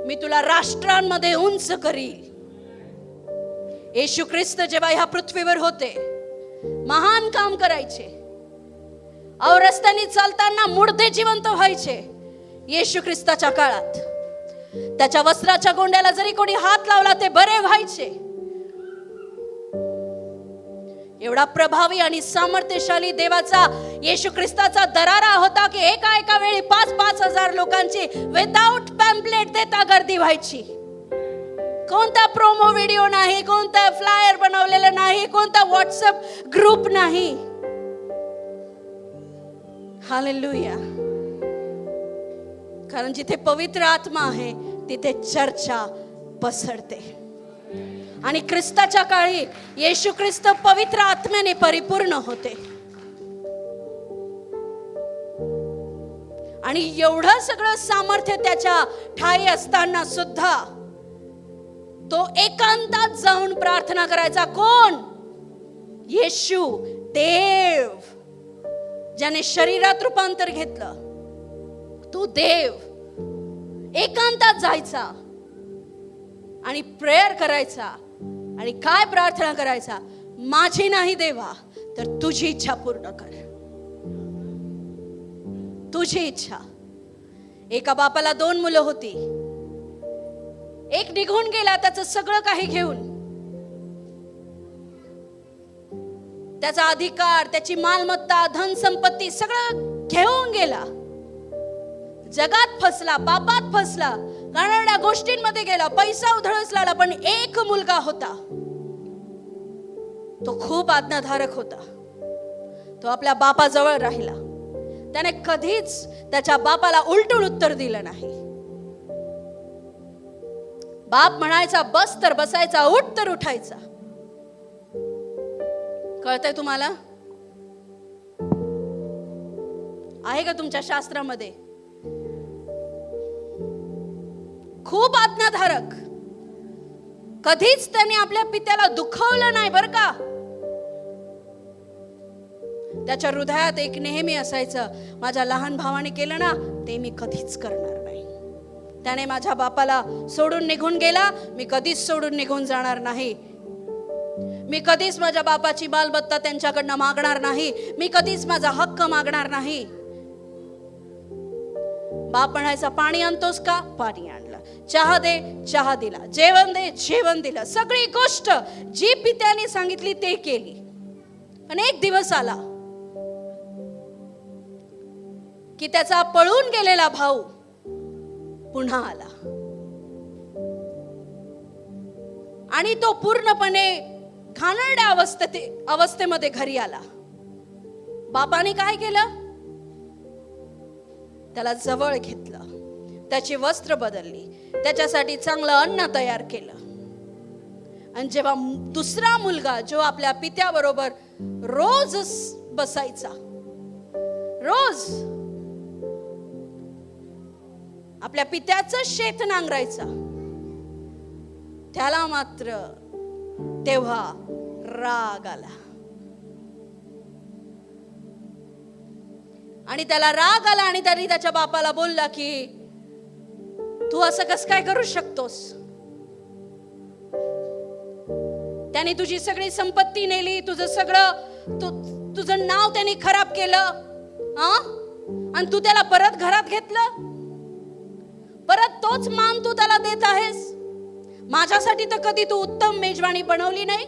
मी तुला राष्ट्रांमध्ये उंच करील. येशू ख्रिस्त जेव्हा ह्या पृथ्वीवर होते, महान काम करायचे. रस्त्याने चालताना मुर्दे जिवंत व्हायचे. येशू ख्रिस्ताच्या काळात त्याच्या वस्त्राच्या गोंड्याला जरी कोणी हात लावला ते बरे व्हायचे. एवढा प्रभावी आणि सामर्थ्यशाली देवाचा येशू ख्रिस्ताचा दरारा होता की एका वेळी 5,000 लोकांची विदाउट पॅम्पलेट देता गर्दी व्हायची. कोणता प्रोमो व्हिडिओ नाही, कोणता फ्लायर बनवलेला नाही, कोणता व्हॉट्सअप ग्रुप नाही. हालेलुया. कारण जिथे पवित्र आत्मा आहे तिथे चर्चा पसरते. आणि ख्रिस्ताच्या काळी येशू ख्रिस्त पवित्र आत्म्याने परिपूर्ण होते. आणि एवढं सगळं सामर्थ्य त्याच्या ठाई असताना सुद्धा तो एकांतात जाऊन प्रार्थना करायचा. कोण? येशू, देव, ज्याने शरीरात रूपांतर घेतलं. तो देव एकांतात जायचा आणि प्रेयर करायचा. आणि काय प्रार्थना करायचा? माझी नाही देवा, तर तुझी इच्छा पूर्ण कर. तुझी इच्छा. एका बापाला 2 मुलं होती. एक निघून गेला त्याचं सगळं काही घेऊन. त्याचा अधिकार, त्याची मालमत्ता, धन संपत्ती सगळं घेऊन गेला. जगात फसला, पापात फसला, घाणेरड्या गोष्टींमध्ये गेला, पैसा उधळसला. पण एक मुलगा होता, तो खूप आज्ञाधारक होता. तो आपल्या बापाजवळ राहिला. त्याने कधीच त्याच्या बापाला उलटून उत्तर दिलं नाही. बाप म्हणायचा बस तर बसायचा, उठ तर उठायचा. कळतंय तुम्हाला? आहे का तुमच्या शास्त्रामध्ये? खूप आज्ञाधारक. कधीच त्याने आपल्या पित्याला दुखवलं नाही बर का. त्याच्या हृदयात एक नेहमी असायचं, माझ्या लहान भावाने केलं ना ते मी कधीच करणार नाही. त्याने माझ्या बापाला सोडून निघून गेला, मी कधीच सोडून निघून जाणार नाही. मी कधीच माझ्या बापाची मालमत्ता त्यांच्याकडनं मागणार नाही. मी कधीच माझा हक्क मागणार नाही. बाप म्हणायचा पाणी आणतोस का? पाणी आणलं. चहा दे, चहा दिला. जेवण दे, जेवण दिलं. सगळी गोष्ट जी पित्याने सांगितली ते केली. पण एक दिवस आला की त्याचा पळून गेलेला भाऊ पुन्हा आला. आणि तो पूर्णपणे घाणेरड्या अवस्थेमध्ये घरी आला. बापाने काय केलं? त्याला जवळ घेतलं, त्याची वस्त्र बदलली, त्याच्यासाठी चांगलं अन्न तयार केलं. आणि जेव्हा दुसरा मुलगा जो आपल्या पित्याबरोबर रोज बसायचा, रोज आपल्या पित्याचं शेत नांगरायचा, त्याला मात्र तेव्हा राग आला. आणि त्याला राग आला आणि त्यांनी त्याच्या बापाला बोलला की तू असं कसं काय करू शकतोस? त्याने तुझी सगळी संपत्ती नेली, तुझं सगळं तुझं नाव त्यांनी खराब केलं, आणि तू त्याला परत घरात घेतलं. परत तोच मान तू त्याला देत आहेस. माझ्यासाठी तर कधी तू उत्तम मेजवानी बनवली नाही,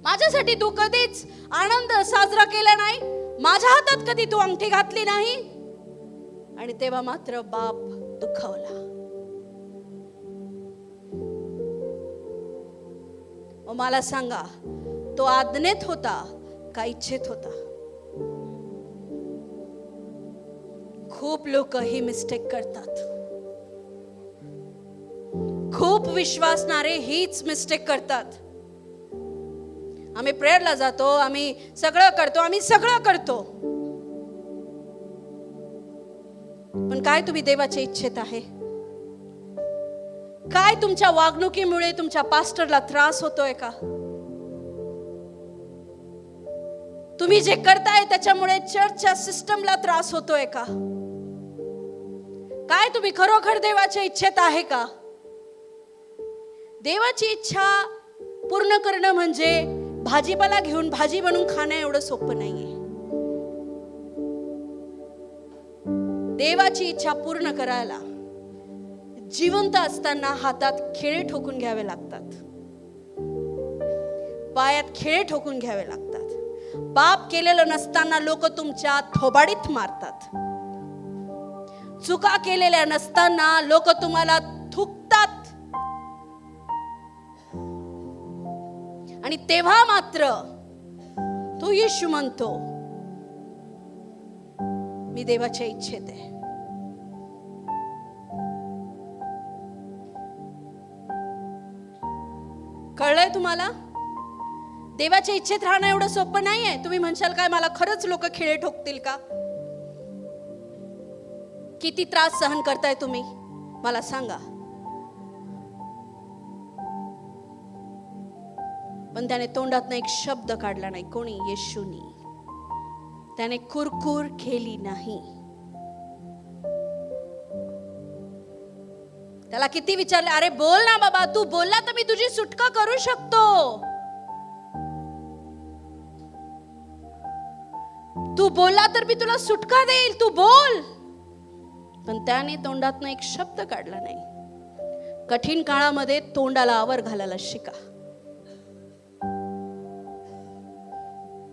माझ्यासाठी तू कधीच आनंद साजरा केला नाही, माझ्या हातात कधी तू अंगठी घातली नाही. आणि तेव्हा मात्र बाप दुखावला. मला सांगा, तो आज्ञेत होता का इच्छेत होता? खूप लोक ही मिस्टेक करतात. खूप विश्वासणारे हीच मिस्टेक करतात. आम्ही प्रेयरला जातो, आम्ही सगळं करतो, पण काय तुम्ही देवाच्या इच्छेत आहे? काय तुमच्या वागणुकीमुळे तुमच्या पास्टरला त्रास होतोय का? तुम्ही जे करताय त्याच्यामुळे चर्चच्या सिस्टमला त्रास होतोय का? काय तुम्ही खरोखर देवाच्या इच्छेत आहे का? देवाची इच्छा पूर्ण करणं म्हणजे भाजीपाला घेऊन भाजी बनवून खाणं एवढं सोपं नाहीये. देवाची इच्छा पूर्ण करायला जिवंत असताना हातात खिळे ठोकून घ्यावे लागतात, पायात खिळे ठोकून घ्यावे लागतात. पाप केलेलं नसताना लोक तुमच्या थोबाडीत मारतात. चुका केलेल्या नसताना लोक तुम्हाला थुकतात. आणि तेव्हा मात्र तो येशू म्हणतो, मी देवाच्या इच्छेत आहे. कळलंय तुम्हाला? देवाच्या इच्छेत राहणं एवढं सोपं नाहीये. तुम्ही म्हणशाल काय, मला खरंच लोक खिळे ठोकतील का? किती त्रास सहन करताय तुम्ही मला सांगा. पण त्याने तोंडातनं एक शब्द काढला नाही. कोणी? येशूनी. त्याने कुरकुर केली नाही. त्याला किती विचारले, अरे बोल ना बाबा, तू बोलला तर मी तुझी सुटका करू शकतो. तू बोलला तर मी तुला सुटका देईल, तू बोल. पण त्याने तोंडातनं एक शब्द काढला नाही. कठीण काळामध्ये तोंडाला आवर घालायला शिका.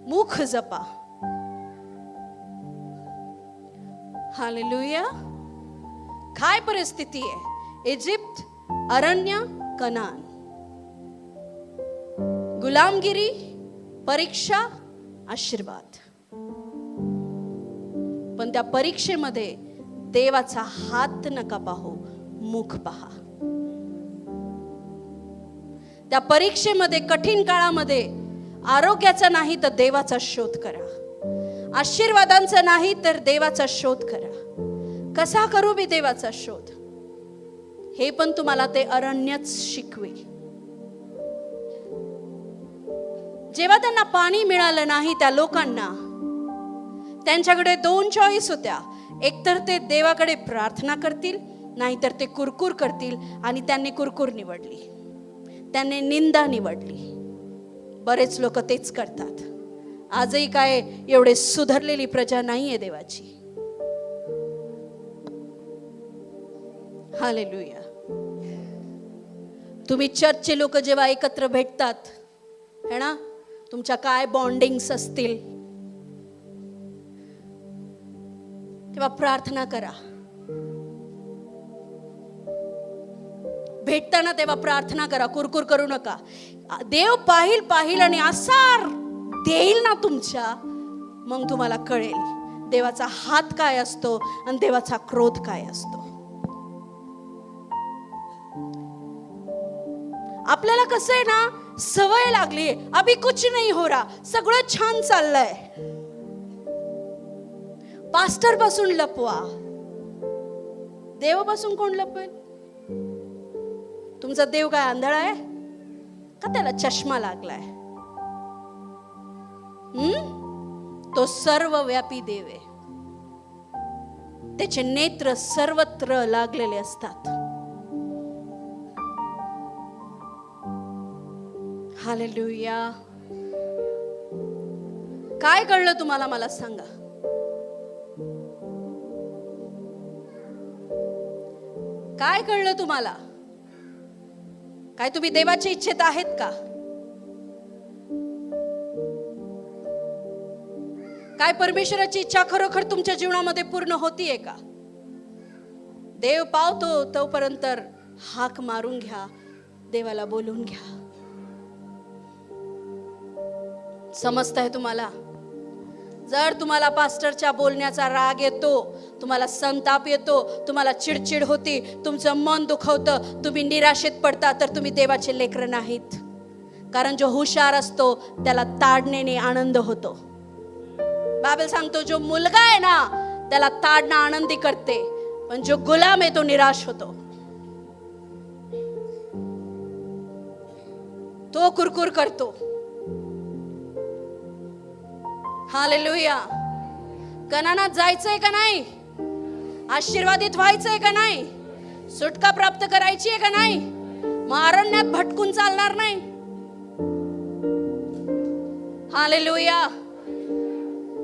मुख जपा. हालेलुया. काय परिस्थिती आहे? इजिप्त, अरण्य, कनान, गुलामगिरी, परीक्षा, आशीर्वाद. पण त्या परीक्षेमध्ये देवाचा हात नका पाहू, मुख पहा. त्या परीक्षेमध्ये, कठीण काळामध्ये आरोग्याचा नाही तर देवाचा शोध करा. आशीर्वादांचा नाही तर देवाचा शोध करा. कसा करू मी देवाचा शोध? हे पण तुम्हाला ते अरण्यच शिकवेल. जेव्हा त्यांना पाणी मिळालं नाही, त्या लोकांना, त्यांच्याकडे 2 चॉईस होत्या. एकतर ते देवाकडे प्रार्थना करतील, नाहीतर ते कुरकुर करतील. आणि त्यांनी कुरकुर निवडली, त्यांनी निंदा निवडली. बरेच लोक तेच करतात. आजही काय एवढे सुधारलेली प्रजा नाहीये देवाची. हालेलुया. तुम्ही चर्चचे लोक जेव्हा एकत्र भेटतात है ना, तुमच्या काय बॉन्डिंग्स असतील, तेव्हा प्रार्थना करा. भेटताना तेव्हा प्रार्थना करा, कुरकुर करू नका. देव पाहिल आणि आसार देईल ना तुमच्या, मग तुम्हाला कळेल देवाचा हात काय असतो आणि देवाचा क्रोध काय असतो. आपल्याला कसं आहे ना, सवय लागली, अभी कुछ नहीं हो रहा, सगळं छान चाललंय. पास्टर पासून लपवा, देवापासून कोण लपवेल? तुमचा देव काय आंधळा आहे? का त्याला चष्मा लागलाय? तो सर्वव्यापी देव आहे. त्याचे नेत्र सर्वत्र लागलेले असतात. हालेलुया. काय कळलं तुम्हाला मला सांगा? काय कळलं तुम्हाला? काय तुम्ही देवाच्या इच्छेत आहेत का? काय परमेश्वराची इच्छा खरोखर तुमच्या जीवनामध्ये पूर्ण होतीये का? देव पावतो तोपर्यंत हाक मारून घ्या, देवाला बोलून घ्या. समजतंय तुम्हाला? जर तुम्हाला पास्टरच्या बोलण्याचा राग येतो, तुम्हाला संताप येतो, तुम्हाला चिडचिड होती, तुमचं मन दुखवतं, तुम्ही निराशेत पडता, तर तुम्ही देवाचे लेकरं नाहीत. कारण जो हुशार असतो त्याला ताडण्याने आनंद होतो. बायबल सांगतो जो मुलगा आहे ना त्याला ताडणं आनंदी करते, पण जो गुलाम आहे तो निराश होतो. तो कुरकुर करतो. हालेलुया. कनानात जायचंय का नाही? आशीर्वादित व्हायचंय का नाही? सुटका प्राप्त करायची आहे का नाही? मग अरण्यात भटकून चालणार नाही. हालेलुया.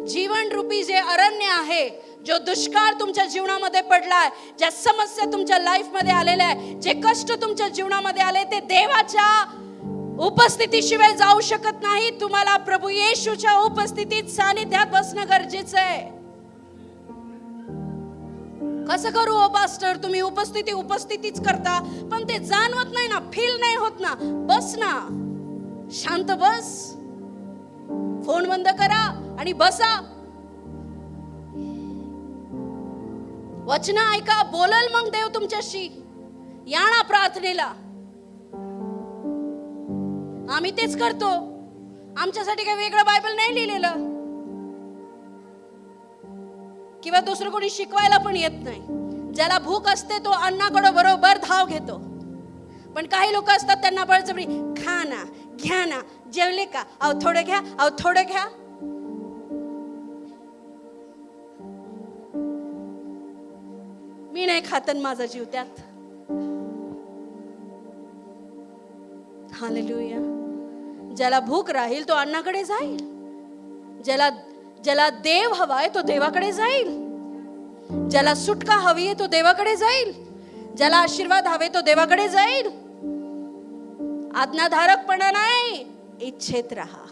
जीवन रूपी जे अरण्य आहे, जो दुष्काळ तुमच्या जीवनामध्ये पडलाय, ज्या समस्या तुमच्या लाईफ मध्ये आलेल्या आहे, जे कष्ट तुमच्या जीवनामध्ये आले, ते देवाच्या उपस्थितीशिवाय जाऊ शकत नाही. तुम्हाला प्रभू येशूच्या उपस्थितीत सानिध्यात बसणं गरजेचं आहे. कसं करू हो पास्टर? तुम्ही उपस्थितीच करता, पण ते जाणवत नाही ना, फील नाही होत ना. बस ना, शांत बस, फोन बंद करा आणि बसा. वचन ऐका, बोलल मग देव तुमच्याशी. या ना प्रार्थनेला. आम्ही तेच करतो. आमच्यासाठी काही वेगळं बायबल नाही लिहिलेलं, किंवा दुसरं कोणी शिकवायला पण येत नाही. ज्याला भूक असते तो अन्नाकडे बरोबर धाव घेतो. पण काही लोक असतात त्यांना बळजबरी, खा ना, घ्या ना, जेवले का? अहो थोडं घ्या, अहो थोडं घ्या. मी नाही खातन माझा जीव त्यात. हालेलुया. ज्याला भूक राहील तो अन्नाकडे जाईल. ज्याला देव हवाय तो देवाकडे जाईल. ज्याला सुटका हवी आहे तो देवाकडे जाईल. ज्याला आशीर्वाद हवे तो देवाकडे जाईल. आज्ञाधारकपणा नाही, इच्छेत राहा.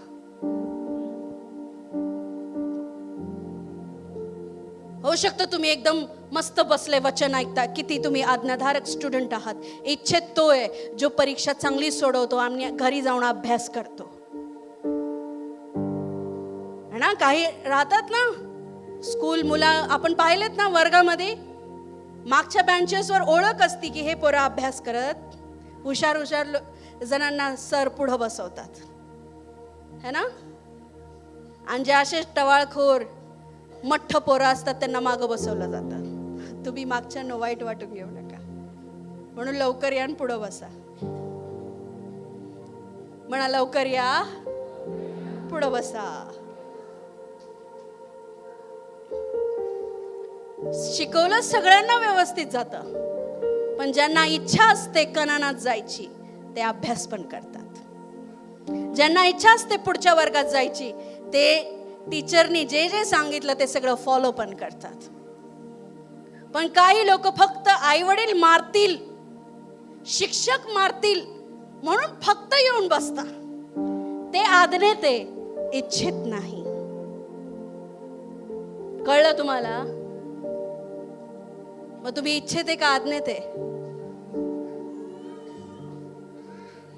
होऊ शकतं तुम्ही एकदम मस्त बसले वचन ऐकता, किती तुम्ही आज्ञाधारक स्टुडंट आहात. इच्छेत तो आहे जो परीक्षा चांगली सोडवतो आणि घरी जाऊन अभ्यास करतो. है ना? काही राहतात ना स्कूल मुलं, आपण पाहिलेत ना वर्गामध्ये, मागच्या बेंचेसवर ओळख असती की हे पोरं अभ्यास करत. हुशार जणांना सर पुढं बसवतात, है ना? आणि जे असे टवाळखोर मठ्ठ पोरं असतात त्यांना मागं बसवलं जातं. तुम्ही मागच्या वाईट वाटून घेऊ नका, म्हणून लवकर या आणि पुढं बसा. म्हणा लवकर या, पुढं बसा. शिकवलं सगळ्यांना व्यवस्थित जातं, पण ज्यांना इच्छा असते कनानात जायची ते अभ्यास पण करतात. ज्यांना इच्छा असते पुढच्या वर्गात जायची ते टीचरनी जे जे सांगितलं ते सगळं फॉलो पण करतात. पण काही लोक फक्त आईवडील मारतील, शिक्षक मारतील म्हणून फक्त येऊन बसतात. ते आज्ञेत आहे, इच्छित नाही. कळलं तुम्हाला? मग तुम्ही इच्छित आहे का आज्ञेत आहे?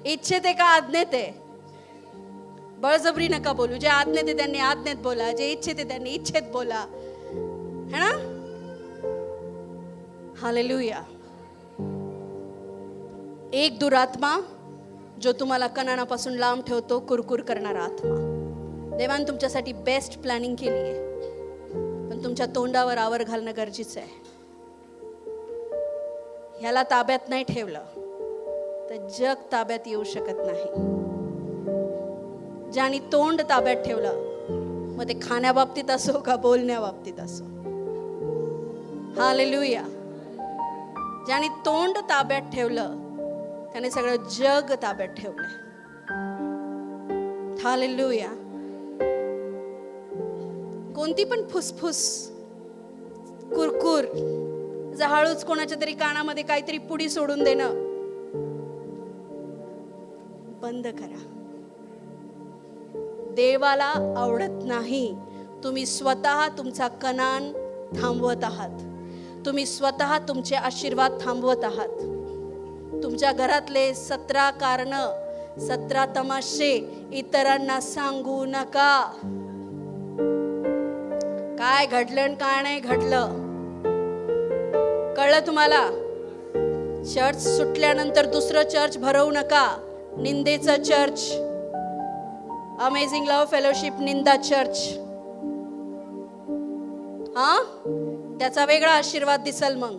इच्छित आहे का आज्ञेत आहे? बळजबरी नका बोलू. जे आज्ञेत आहे त्यांनी आज्ञेत बोला, जे इच्छित आहे त्यांनी इच्छित बोला, है ना? हालेलुया. एक दुरात्मा जो तुम्हाला कणाणापासून लांब ठेवतो, कुरकुर करणारा आत्मा. देवाने तुमच्यासाठी बेस्ट प्लॅनिंग केली आहे, पण तुमच्या तोंडावर आवर घालणं गरजेचं आहे. ह्याला ताब्यात नाही ठेवलं तर जग ताब्यात येऊ शकत नाही. ज्याने तोंड ताब्यात ठेवलं, मग ते खाण्याबाबतीत असो का बोलण्याबाबतीत असो, हालेलुया, ज्याने तोंड ताब्यात ठेवलं त्याने सगळं जग ताब्यात ठेवलंय. हालेलुया. कोणती पण फुसफुस, कुरकुर, हळूच कोणाच्या तरी कानामध्ये काहीतरी पुडी सोडून देणं बंद करा. देवाला आवडत नाही. तुम्ही स्वतः तुमचा कनान थांबवत आहात. तुम्ही स्वतः तुमचे आशीर्वाद थांबवत आहात. तुमच्या घरातले 17 कारण, 17 तमाशे इतरांना सांगू नका. काय घडलं आणि काय नाही घडलं कळलं तुम्हाला? चर्च सुटल्यानंतर दुसरं चर्च भरवू नका. निंदेचं चर्च, अमेझिंग लव्ह फेलोशिप निंदा चर्च, हा, त्याचा वेगळा आशीर्वाद दिसल. मग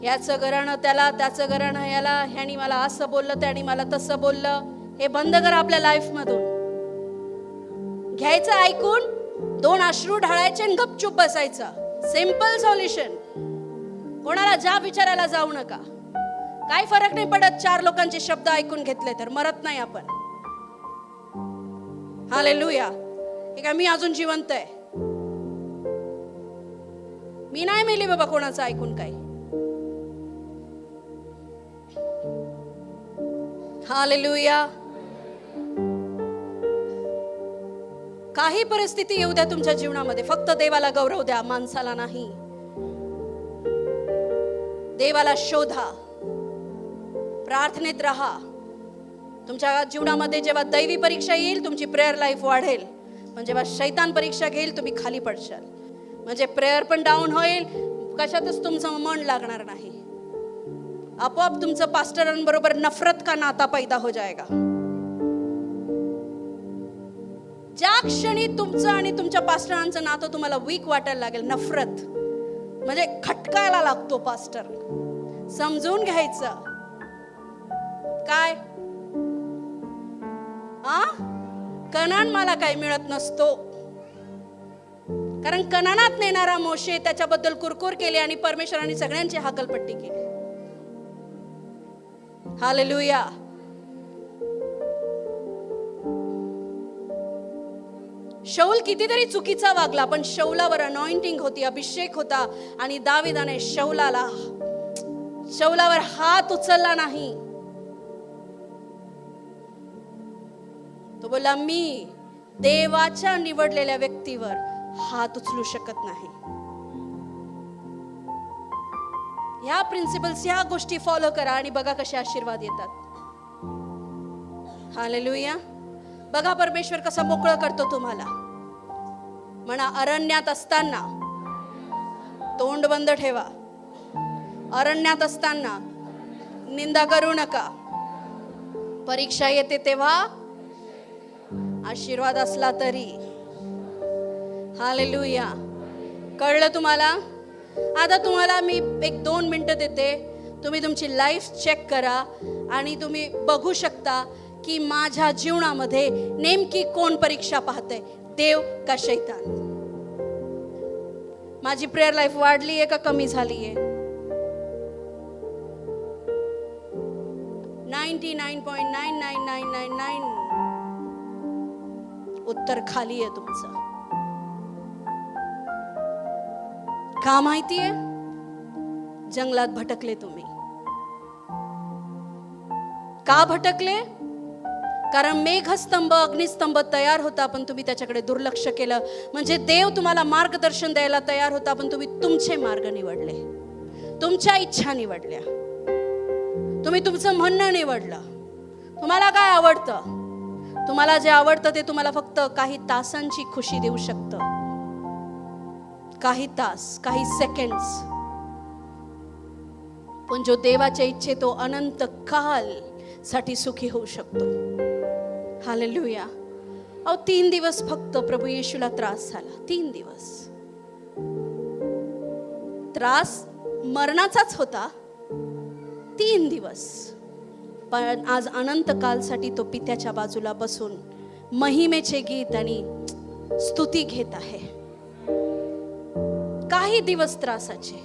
याचं घराणं त्याला, त्याचं घराणं याला, ह्यानी मला असं बोललं, त्यानी मला तसं बोललं, हे बंद कर आपल्या लाईफ मधून. घ्यायचं ऐकून, 2 अश्रू ढाळायचे आणि गपचूप बसायचं. Simple solution. कोणाला जा विचारायला जाऊ नका. काय फरक नाही पडत 4 लोकांचे शब्द ऐकून घेतले तर, मरत नाही आपण. हालेलुया. हे काय मी अजून जिवंत आहे? मी नाही मेली बाबा कोणाचं ऐकून काय. हालेलुया. काही परिस्थिती येऊ द्या तुमच्या जीवनामध्ये, फक्त देवाला गौरव द्या, माणसाला नाही. देवाला शोधा, प्रार्थनेत राहा. तुमच्या जीवनामध्ये जेव्हा दैवी परीक्षा येईल तुमची प्रेयर लाईफ वाढेल, पण जेव्हा शैतान परीक्षा घेईल तुम्ही खाली पडशाल. म्हणजे प्रेयर पण डाऊन होईल, कशातच तुमचं मन लागणार नाही. आपोआप तुमचं पास्टरांबरोबर नफरत का नाता पैदा हो जाएगा. ज्या क्षणी तुमचं आणि तुमच्या पास्टरांचं नातं तुम्हाला वीक वाटायला लागेल, नफरत म्हणजे खटकायला लागतो पास्टर, समजून घ्यायचं. काय कनान मला काही मिळत नसतो, कारण कनानात नेणारा मोशे त्याच्याबद्दल कुरकुर केली आणि परमेश्वराने सगळ्यांची हाकलपट्टी केली. हालेलुया. शौल कितीतरी चुकीचा वागला, पण शौलावर अनॉइंटिंग होती, अभिषेक होता, आणि दाविदाने शौलावर हात उचलला नाही. तो बोला, मी देवाच्या निवडलेल्या व्यक्तीवर हात उचलू शकत नाही. ह्या प्रिन्सिपल्स, ह्या गोष्टी फॉलो करा आणि बघा कसे आशीर्वाद येतात. हालेलुया. बघा परमेश्वर कसा मोकळं करतो तुम्हाला. म्हणा, अरण्यात असताना तोंड बंद ठेवा. अरण्यात असताना निंदा करू नका. परीक्षा येते तेव्हा आशीर्वाद असला तरी. हालेलुया. कळलं तुम्हाला? आता तुम्हाला मी 1-2 मिनिटं देते. तुम्ही तुमची लाईफ चेक करा आणि तुम्ही बघू शकता की माझ्या जीवनामध्ये नेमकी कोण परीक्षा पाहते, देव का शैतान. माझी प्रेयर लाईफ वाढली आहे का कमी झाली आहे? 99.99999 उत्तर खाली आहे तुमचं. का माहितीये? जंगलात भटकले तुम्ही. का भटकले? कारण मेघस्तंभ, अग्निस्तंभ तयार होता, पण तुम्ही त्याच्याकडे दुर्लक्ष केलं. म्हणजे देव तुम्हाला मार्गदर्शन द्यायला तयार होता, पण तुम्ही तुमचे मार्ग निवडले, तुमच्या इच्छा निवडल्या, तुम्ही तुमचं म्हणणं निवडलं. तुम्हाला काय आवडतं? तुम्हाला जे आवडतं ते तुम्हाला फक्त काही तासांची खुशी देऊ शकतं, काही तास, काही सेकंड्स. पण जो देवाच्या इच्छे तो अनंत काल साठी सुखी होऊ शकतो. हालेलुया. 3 दिवस फक्त प्रभू येशूला त्रास झाला. 3 दिवस त्रास मरणाचाच होता 3 दिवस, पण आज अनंत कालसाठी तो पित्याच्या बाजूला बसून महिमेचे गीत आणि स्तुती घेत आहे. काही दिवस त्रासाचे,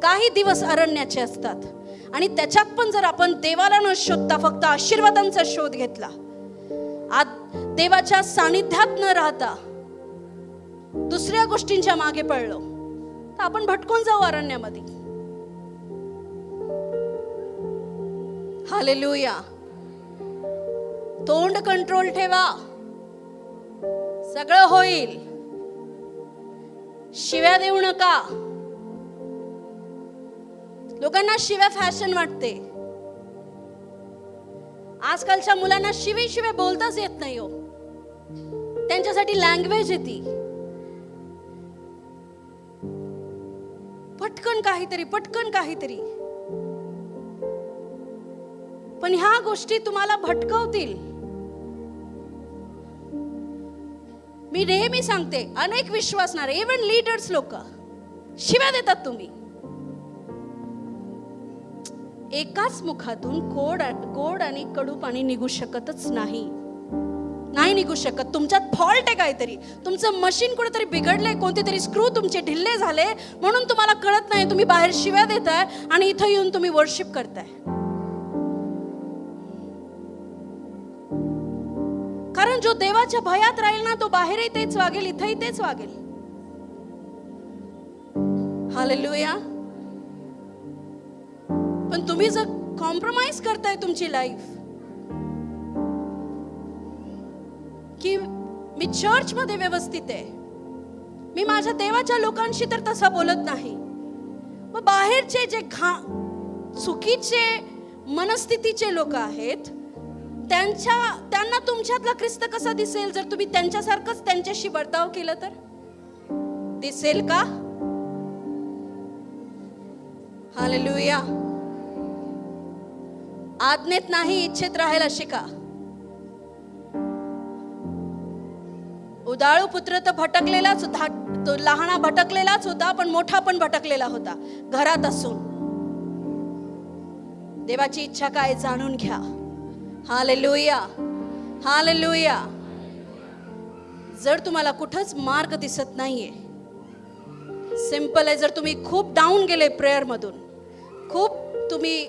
काही दिवस अरण्याचे असतात आणि त्याच्यात पण जर आपण देवाला न शोधता फक्त आशीर्वादांचा शोध घेतला, देवाच्या सानिध्यात न राहता दुसऱ्या गोष्टींच्या मागे पडलो तर आपण भटकून जाऊ अरण्यामध्ये. हालेलुया. तोंड कंट्रोल ठेवा, सगळं होईल. शिव्या देऊ नका. लोकांना शिव्या फॅशन वाटते. आजकालच्या मुलांना शिवे बोलताच येत नाही हो. त्यांच्यासाठी लँग्वेज आहे ती. पटकन काहीतरी. पण ह्या गोष्टी तुम्हाला भटकवतील. मी नेहमी सांगते, अनेक विश्वासणारे इव्हन लीडर्स लोक शिव्या देतात. तुम्ही एकाच मुखातून गोड आणि कडू पाणी निघू शकतच नाही निघू शकत. तुमच्यात फॉल्ट आहे काहीतरी. तुमचं मशीन कुठेतरी बिघडलंय, कोणते तरी स्क्रू तुमचे ढिल्ले झाले म्हणून तुम्हाला कळत नाही. तुम्ही बाहेर शिव्या देताय आणि इथं येऊन तुम्ही वर्शिप करताय. कारण जो देवाच्या भयात राहील ना, तो बाहेरही तेच वागेल, इथंही तेच वागेल. हालेलुया. पण तुम्ही जर कॉम्प्रोमाइज करताय तुमची लाईफ, की मी चर्च मध्ये व्यवस्थित आहे, मी माझ्या देवाच्या लोकांशी तर तसा बोलत नाही, मग बाहेरचे जे चुकीचे मनस्थितीचे लोक आहेत त्यांना तुमच्यातला ख्रिस्त कसा दिसेल? जर तुम्ही त्यांच्यासारखंच त्यांच्याशी वर्ताव केलं तर दिसेल का? हालेलुया. आज्ञेत नाही, इच्छेत राहायला शिका. उदाळू पुत्र तर भटकलेलाच होता. तो लहाना भटकलेलाच होता, पण मोठा पण भटकलेला होता घरात असून. देवाची इच्छा काय जाणून घ्या. हालेलुया. हालेलुया. जर तुम्हाला कुठंच मार्ग दिसत नाहीये, सिंपल आहे. जर तुम्ही खूप डाऊन गेले प्रेयर मधून, खूप तुम्ही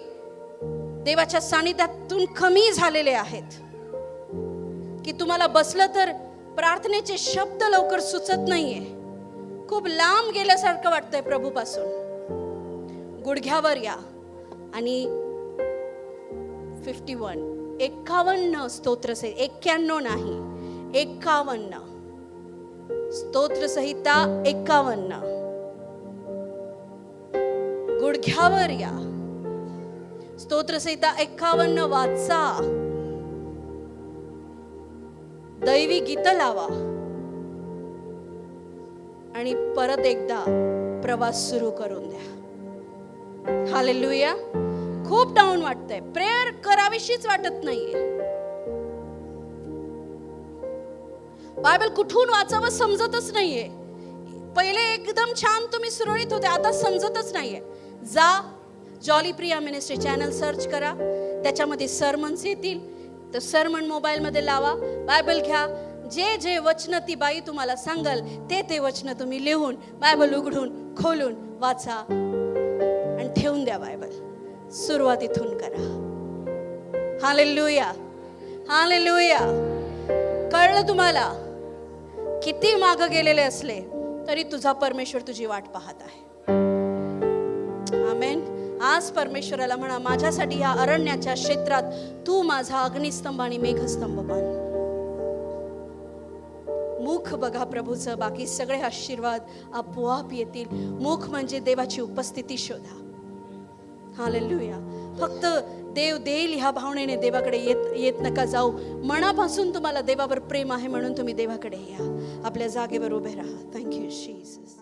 देवाच्या सानिध्यातून कमी झालेले आहेत, की तुम्हाला बसलं तर प्रार्थनेचे शब्द लवकर सुचत नाहीये, खूप लांब गेल्यासारखं वाटतंय प्रभूपासून, गुडघ्यावर या आणि 51 स्तोत्र सहित, 91 नाही, 51 स्तोत्र संहिता 51 गुडघ्यावर या. स्तोत्र संहिता 51 वाचा. दैवी गीत लावा आणि परत एकदा प्रवास सुरू करून द्या. हालेलुया. खूप डाऊन वाटतंय, प्रेयर करावीशीच वाटत नाहीये, बायबल कुठून वाचावं समजतच नाहीये. पहिले एकदम छान तुम्ही सुरळीत होते, आता समजतच नाहीये. जा jolly Priya ministry channel search करा, त्याच्यामध्ये सरमन्स येतील. तर सरमन मोबाईल मध्ये लावा, बायबल घ्या, जे जे वचन ती बाई तुम्हाला सांगल ते वचन तुम्ही लिहून बायबल उघडून खोलून वाचा आणि ठेवून द्या. बायबल सुरुवात इथून करा. हालेलुया. हालेलुया. कळलं तुम्हाला? किती मागं गेलेले असले तरी तुझा परमेश्वर तुझी वाट पाहत आहे. आमेन. आज परमेश्वराला म्हणा, माझ्यासाठी या अरण्याच्या क्षेत्रात तू माझा अग्निस्तंभ आणि मेघस्तंभ बन. मुख बघा प्रभूचं, बाकी सगळे आशीर्वाद आपोआप येतील. मुख म्हणजे देवाची उपस्थिती शोधा. हालेलुया. फक्त देव देईल ह्या भावनेने देवाकडे येत नका जाऊ. मनापासून तुम्हाला देवावर प्रेम आहे म्हणून तुम्ही देवाकडे या. आपल्या जागेवर उभे राहा. Thank you Jesus.